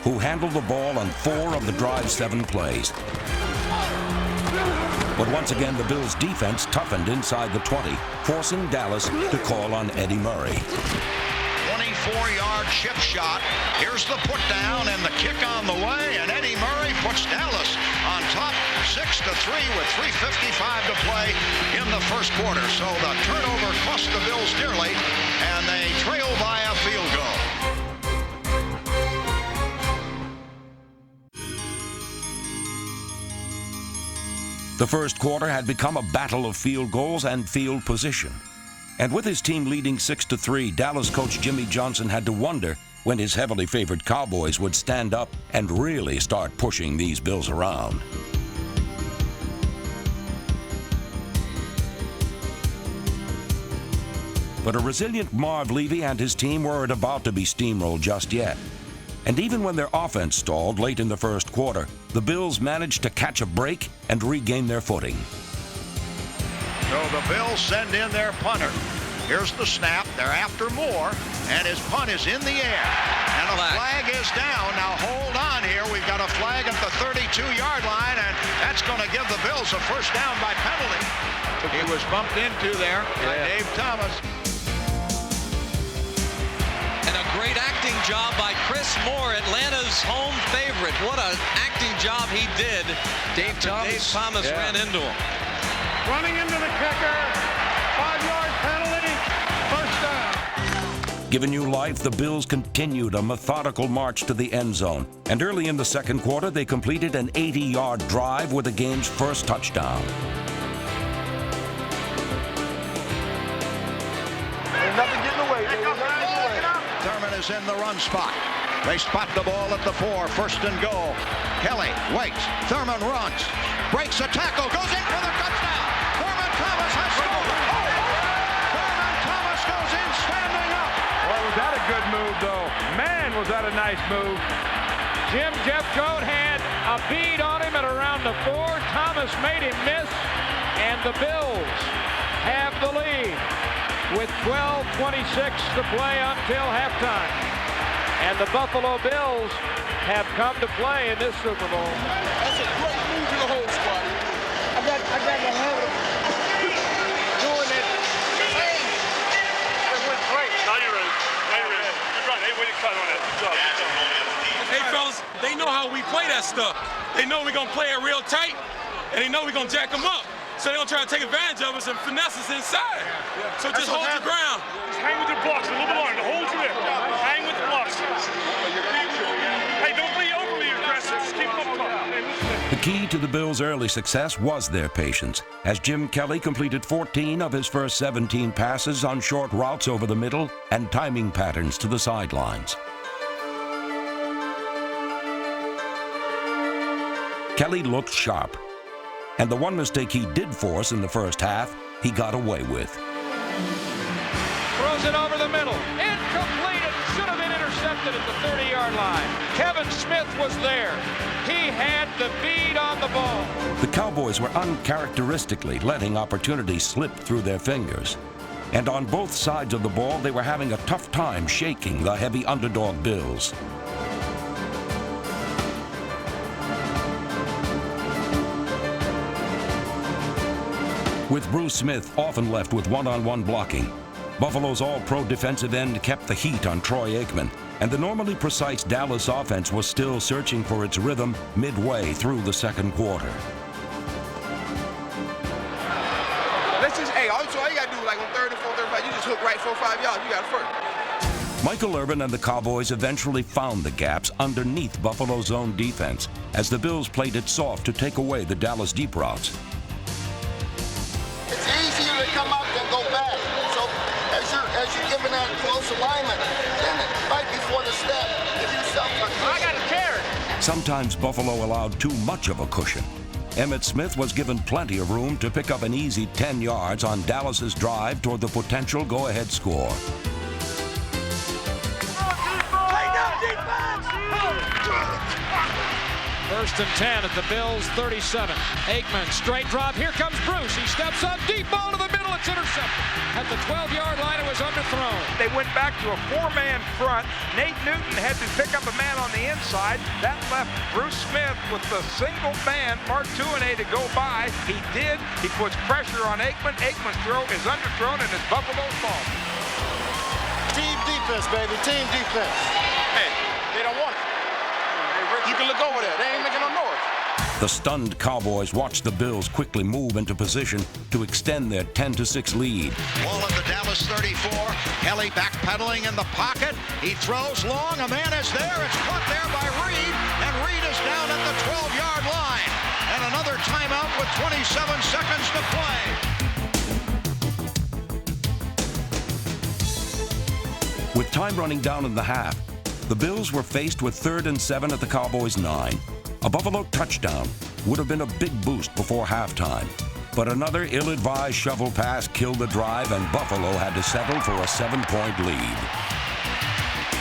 who handled the ball on 4 of the drive's 7 plays. But once again, the Bills' defense toughened inside the 20, forcing Dallas to call on Eddie Murray. 24-yard chip shot. Here's the put down and the kick on the way, and Eddie Murray puts Dallas on top 6-3 with 3:55 to play in the first quarter. So the turnover cost the Bills dearly, and they trail by a field goal. The first quarter had become a battle of field goals and field position. And with his team leading 6-3, Dallas coach Jimmy Johnson had to wonder when his heavily favored Cowboys would stand up and really start pushing these Bills around. But a resilient Marv Levy and his team weren't about to be steamrolled just yet. And even when their offense stalled late in the first quarter, the Bills managed to catch a break and regain their footing. So the Bills send in their punter. Here's the snap. They're after Moore, and his punt is in the air. And a flag is down. Now hold on here. We've got a flag at the 32-yard line, and that's going to give the Bills a first down by penalty. He was bumped into there by Dave Thomas. great acting job by Chris Moore, Atlanta's home favorite. What an acting job he did. Dave Thomas ran into him. Running into the kicker. 5-yard penalty. First down. Giving you life, the Bills continued a methodical march to the end zone. And early in the second quarter, they completed an 80-yard drive with the game's first touchdown. Ain't nothing getting away. Thurman is in the run spot. They spot the ball at the 4, first and goal. Kelly waits. Thurman runs. Breaks a tackle. Goes in for the touchdown. Thurman Thomas has scored. Thurman Thomas goes in standing up. Boy, was that a good move, though. Man, was that a nice move. Jim Jeffcoat had a bead on him at around the 4. Thomas made him miss, and the Bills have the lead with 12:26 to play until halftime. And the Buffalo Bills have come to play in this Super Bowl. That's a great move to the whole squad. I got the habit of doing it. Hey, that went great. Now you're ready. You're right. Hey, way to cut on that. Good job. Hey, fellas, they know how we play that stuff. They know we're going to play it real tight, and they know we're going to jack them up. So they're going to try to take advantage of us and finesse us inside. So just hold your ground. Just hang with your blocks a little bit longer. Hold you there. Hang with the blocks. Hey, don't be overly aggressive. Just keep them up. The key to the Bills' early success was their patience, as Jim Kelly completed 14 of his first 17 passes on short routes over the middle and timing patterns to the sidelines. Kelly looked sharp, and the one mistake he did force in the first half, he got away with. Throws it over the middle. Incomplete. It should have been intercepted at the 30-yard line. Kevin Smith was there. He had the bead on the ball. The Cowboys were uncharacteristically letting opportunities slip through their fingers. And on both sides of the ball, they were having a tough time shaking the heavy underdog Bills. With Bruce Smith often left with one-on-one blocking, Buffalo's all-pro defensive end kept the heat on Troy Aikman, and the normally precise Dallas offense was still searching for its rhythm midway through the second quarter. Let's just, all you got to do, like on 3rd and 4th, 35, you just hook right 4 or 5 yards. You got it first. Michael Irvin and the Cowboys eventually found the gaps underneath Buffalo's zone defense as the Bills played it soft to take away the Dallas deep routes. It's easier to come up than go back. So as you're giving that close alignment, then right before the step, give yourself I got a carrot. Sometimes Buffalo allowed too much of a cushion. Emmit Smith was given plenty of room to pick up an easy 10 yards on Dallas's drive toward the potential go-ahead score. First and 10 at the Bills' 37. Aikman, straight drop. Here comes Bruce. He steps up, deep ball to the middle. It's intercepted. At the 12-yard line, it was underthrown. They went back to a 4-man front. Nate Newton had to pick up a man on the inside. That left Bruce Smith with the single man, Mark Tuinei, to go by. He did. He puts pressure on Aikman. Aikman's throw is underthrown, and it's Buffalo's ball. Team defense, baby. Team defense. Hey, they don't want it. You can look over there. They ain't making no noise. The stunned Cowboys watched the Bills quickly move into position to extend their 10-6 lead. Ball at the Dallas 34. Kelly backpedaling in the pocket. He throws long. A man is there. It's caught there by Reed, and Reed is down at the 12-yard line. And another timeout with 27 seconds to play. With time running down in the half, the Bills were faced with 3rd and 7 at the Cowboys' 9. A Buffalo touchdown would have been a big boost before halftime. But another ill-advised shovel pass killed the drive, and Buffalo had to settle for a 7-point lead.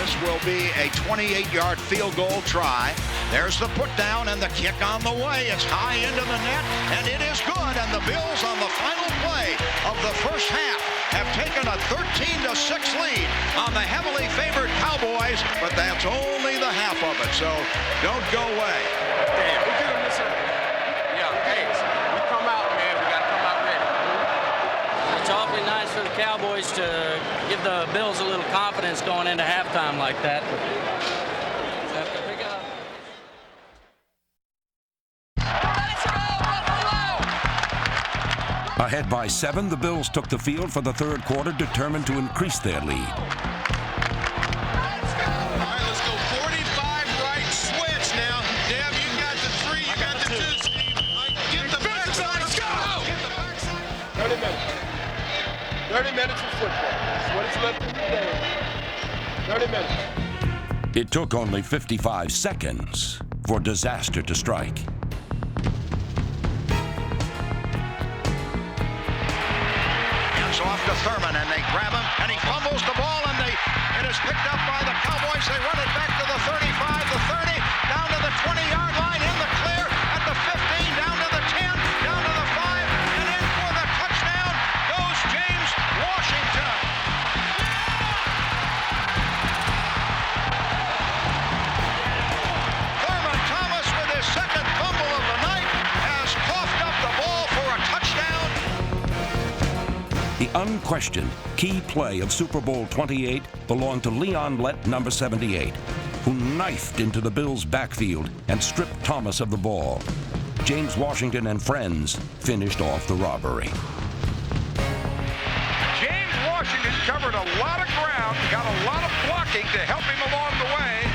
This will be a 28-yard field goal try. There's the put down and the kick on the way. It's high into the net, and it is good. And the Bills on the final play of the first half have taken a 13-6 lead on the heavily favored Cowboys, but that's only the half of it, so don't go away. Damn, we could have missed it. Yeah, hey, we come out, man. We got to come out ready. It's awfully nice for the Cowboys to give the Bills a little confidence going into halftime like that. Have to pick up. Ahead by 7, the Bills took the field for the third quarter, determined to increase their lead. Deb, you got the 3, you got the 2. Get the backside, let's go! 30 minutes. 30 minutes of football. That's what it's left in the game. 30 minutes. It took only 55 seconds for disaster to strike. Hands off to Thurman, and they grab him, and he fumbles the ball, and it is picked up by the Cowboys. They run it back to the 35, the 30, down to the 20-yard line, in the clear, at the 15, down to the 10, down to the 5, and in for the touchdown goes James Washington. Thurman Thomas, with his second fumble of the night, has coughed up the ball for a touchdown. The unquestioned key play of Super Bowl 28 belonged to Leon Lett, number 78, who knifed into the Bills' backfield and stripped Thomas of the ball. James Washington and friends finished off the robbery. James Washington covered a lot of ground, got a lot of blocking to help him along the way.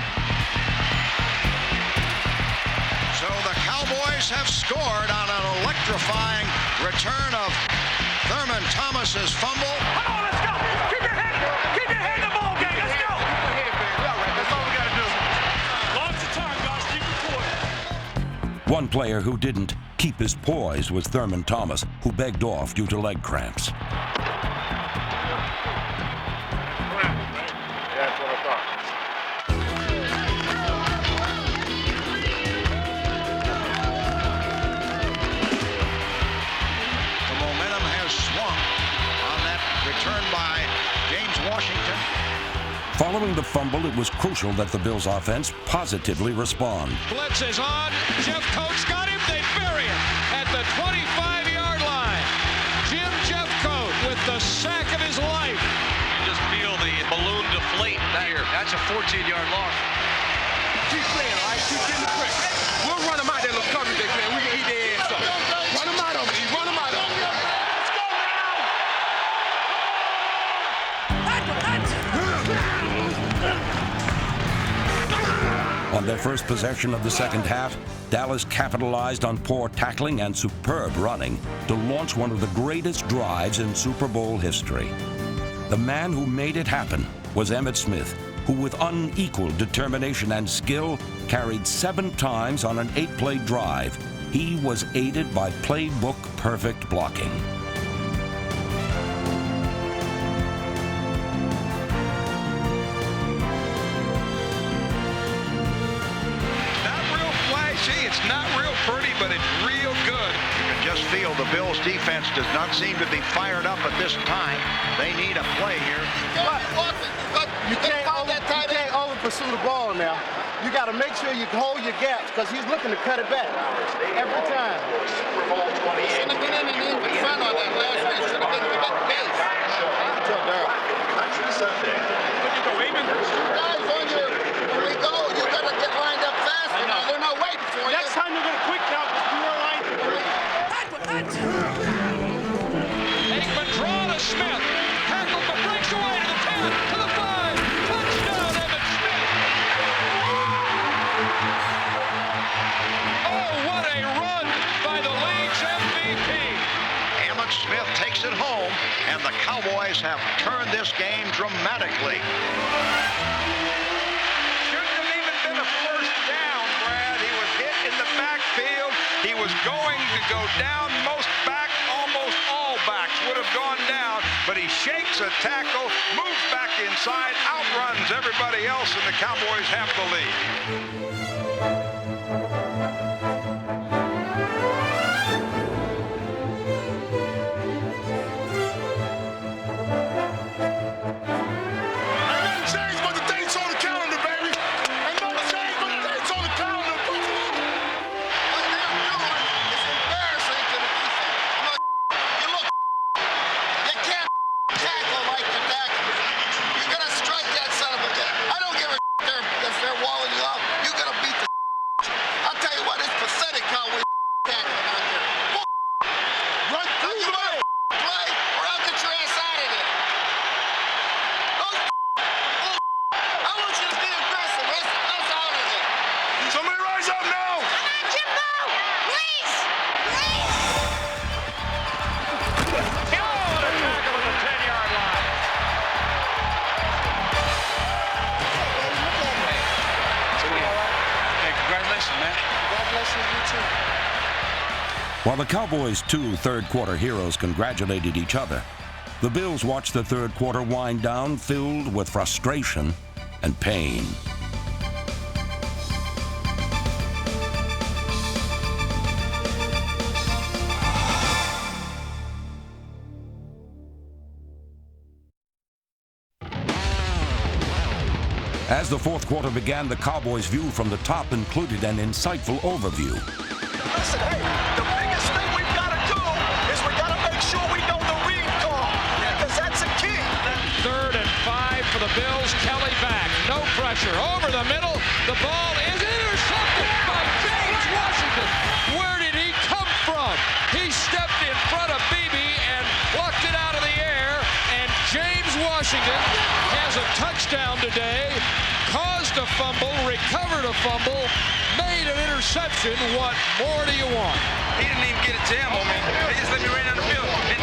So the Cowboys have scored on an electrifying return of Thurman Thomas's fumble. Come on, let's go. Keep your head in the ball game. Let's go. That's all we got to do. Lots of time, guys. Keep your poise. One player who didn't keep his poise was Thurman Thomas, who begged off due to leg cramps. That's what I thought. The momentum has swung on that return by James Washington. Following the fumble, it was crucial that the Bills' offense positively respond. Blitz is on. Jeff Coates got him. They bury him at the 25-yard line. Jeff Coates with the sack of his life. You just feel the balloon deflate here. That's a 14-yard loss. Keep playing, all right? Keep getting the pressure. We'll run them out there, little coverage they play. We can eat their ass up. Run them out of it. Run them out of it. On their first possession of the second half, Dallas capitalized on poor tackling and superb running to launch one of the greatest drives in Super Bowl history. The man who made it happen was Emmit Smith, who with unequaled determination and skill carried 7 times on an 8-play drive. He was aided by playbook-perfect blocking. It's not real pretty, but it's real good. You can just feel the Bills' defense does not seem to be fired up at this time. They need a play here. You can't over pursue the ball now. You got to make sure you hold your gaps because he's looking to cut it back every time. Shouldn't have been in front of that last night. Should have been in the base. Tell Darryl. Guys on you. Here we go. You got to get lined up faster. Now they're not waiting for you. Next time you're going to quick count because you are line. Aikman draw to Smith. Tackle for breaks away to the 10, to the 5. Touchdown, Emmit Smith. Oh, what a run by the league's MVP. Emmit Smith takes it home, and the Cowboys have turned this game dramatically. Shouldn't have even been a first down, Brad. He was hit in the backfield. He was going to go down. Almost all backs would have gone down, but he shakes a tackle, moves back inside, outruns everybody else, and the Cowboys have the lead. While the Cowboys' two third-quarter heroes congratulated each other, the Bills watched the third quarter wind down filled with frustration and pain. As the fourth quarter began, the Cowboys' view from the top included an insightful overview. Listen, hey, the biggest thing we've got to do is we got to make sure we know the read call, because that's a key. 3rd and 5 for the Bills. Kelly back. No pressure. Over the middle. The ball is intercepted by James Washington. Where did he come from? He stepped in front of Beebe and plucked it out of the air. And James Washington has a touchdown today. Caused a fumble, recovered a fumble, made an interception. What more do you want? He didn't even get a jam on me. They just let me run down the field. And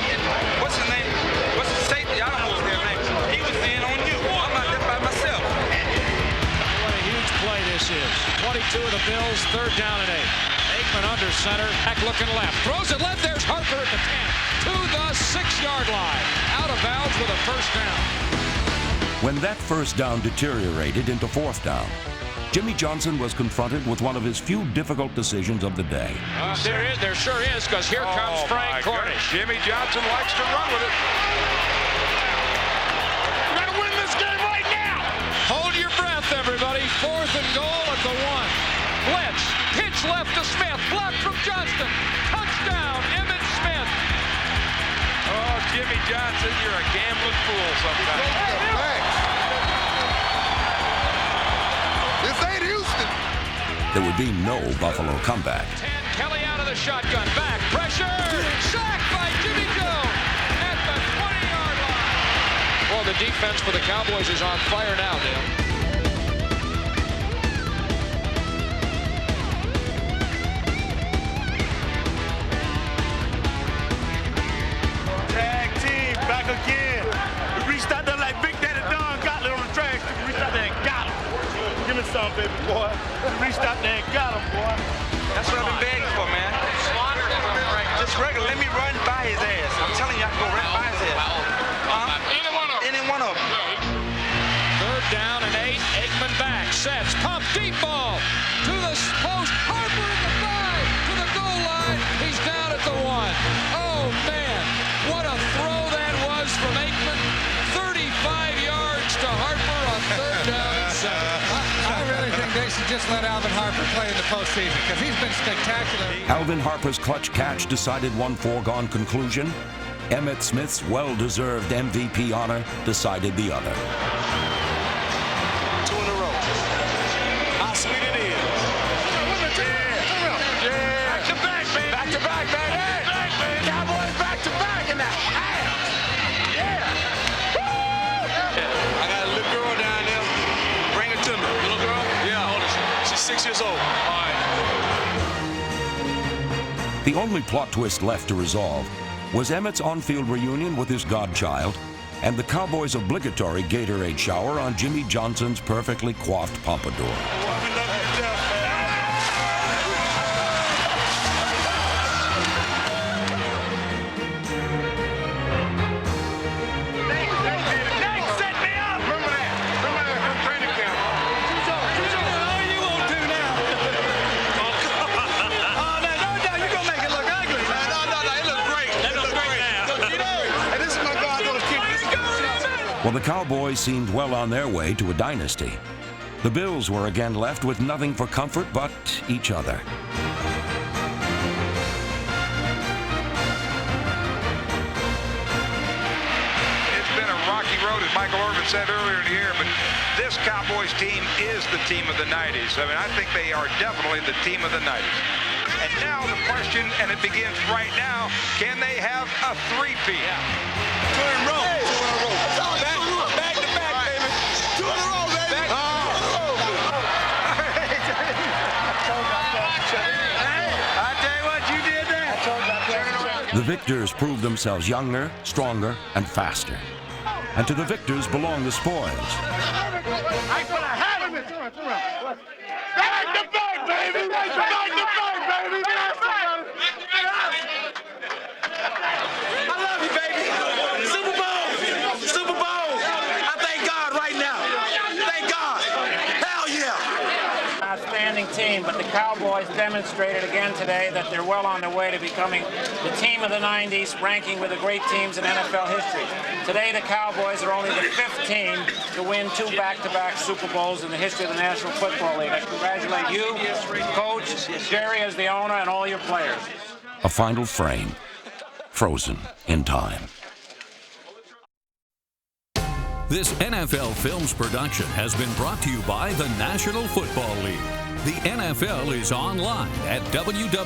what's his name? What's his safety? I don't know his damn name. He was in on you. I'm out there by myself. What a huge play this is. 22 of the Bills, 3rd down and 8. Aikman under center, back looking left. Throws it left. There's Harper at the 10. To the 6-yard line. Out of bounds with a first down. When that first down deteriorated into 4th down, Jimmy Johnson was confronted with one of his few difficult decisions of the day. There sure is, because here comes Frank Cornish. Jimmy Johnson likes to run with it. We're going to win this game right now. Hold your breath, everybody. 4th and goal at the 1. Blitz, pitch left to Smith, blocked from Johnston. Touchdown, Emmit Smith. Oh, Jimmy Johnson, you're a gambling fool sometimes. This ain't Houston. There would be no Buffalo comeback. 10, Kelly out of the shotgun, back, pressure, sacked by Jimmy Jones at the 20-yard line. Well, the defense for the Cowboys is on fire now, Dale. Tag team, back again. We reached out there like Big Daddy Don got it on the track. We reached out there and got him. Give me some, baby boy. We reached out there and got him, boy. That's what I've been begging for, man. Just regular. Let me run by his ass. I'm telling you, I can go right by his ass. Any one of them. 3rd down and 8. Aikman back, sets, pump, deep ball to the post. Harper at the 5 to the goal line. He's down at the 1. Oh man, what a throw that was from Aikman. 35 yards to Harper on 3rd down and 7. I really think they should just let Alvin Harper play in the postseason, because he's been spectacular. Alvin Harper's clutch catch decided one foregone conclusion. Emmitt Smith's well-deserved MVP honor decided the other. 2 in a row. How sweet it is. Yeah. Back to back, baby. Back to back, baby. Cowboys back to back in the half. Yeah. I got a little girl down there. Bring her to me. Little girl? Yeah, hold her. She's 6 years old. All right. The only plot twist left to resolve was Emmitt's on-field reunion with his godchild and the Cowboys' obligatory Gatorade shower on Jimmy Johnson's perfectly coiffed pompadour. Well, the Cowboys seemed well on their way to a dynasty. The Bills were again left with nothing for comfort but each other. It's been a rocky road, as Michael Irvin said earlier in the year, but this Cowboys team is the team of the 90s. I mean, I think they are definitely the team of the 90s. And now the question, and it begins right now, can they have a three-peat? Yeah. 2 in a row. 2 in a row. Back to back, baby. 2 in a row, baby. 2 in a row. I tell you what, you did that. The victors proved themselves younger, stronger, and faster. And to the victors belong the spoils. I'm gonna have him. Back to back, baby. Back to back, baby. Cowboys demonstrated again today that they're well on their way to becoming the team of the 90s, ranking with the great teams in NFL history. Today, the Cowboys are only the 5th team to win 2 back-to-back Super Bowls in the history of the National Football League. I congratulate you, Coach, Jerry as the owner, and all your players. A final frame, frozen in time. This NFL Films production has been brought to you by the National Football League. The NFL is online at www.nfl.com.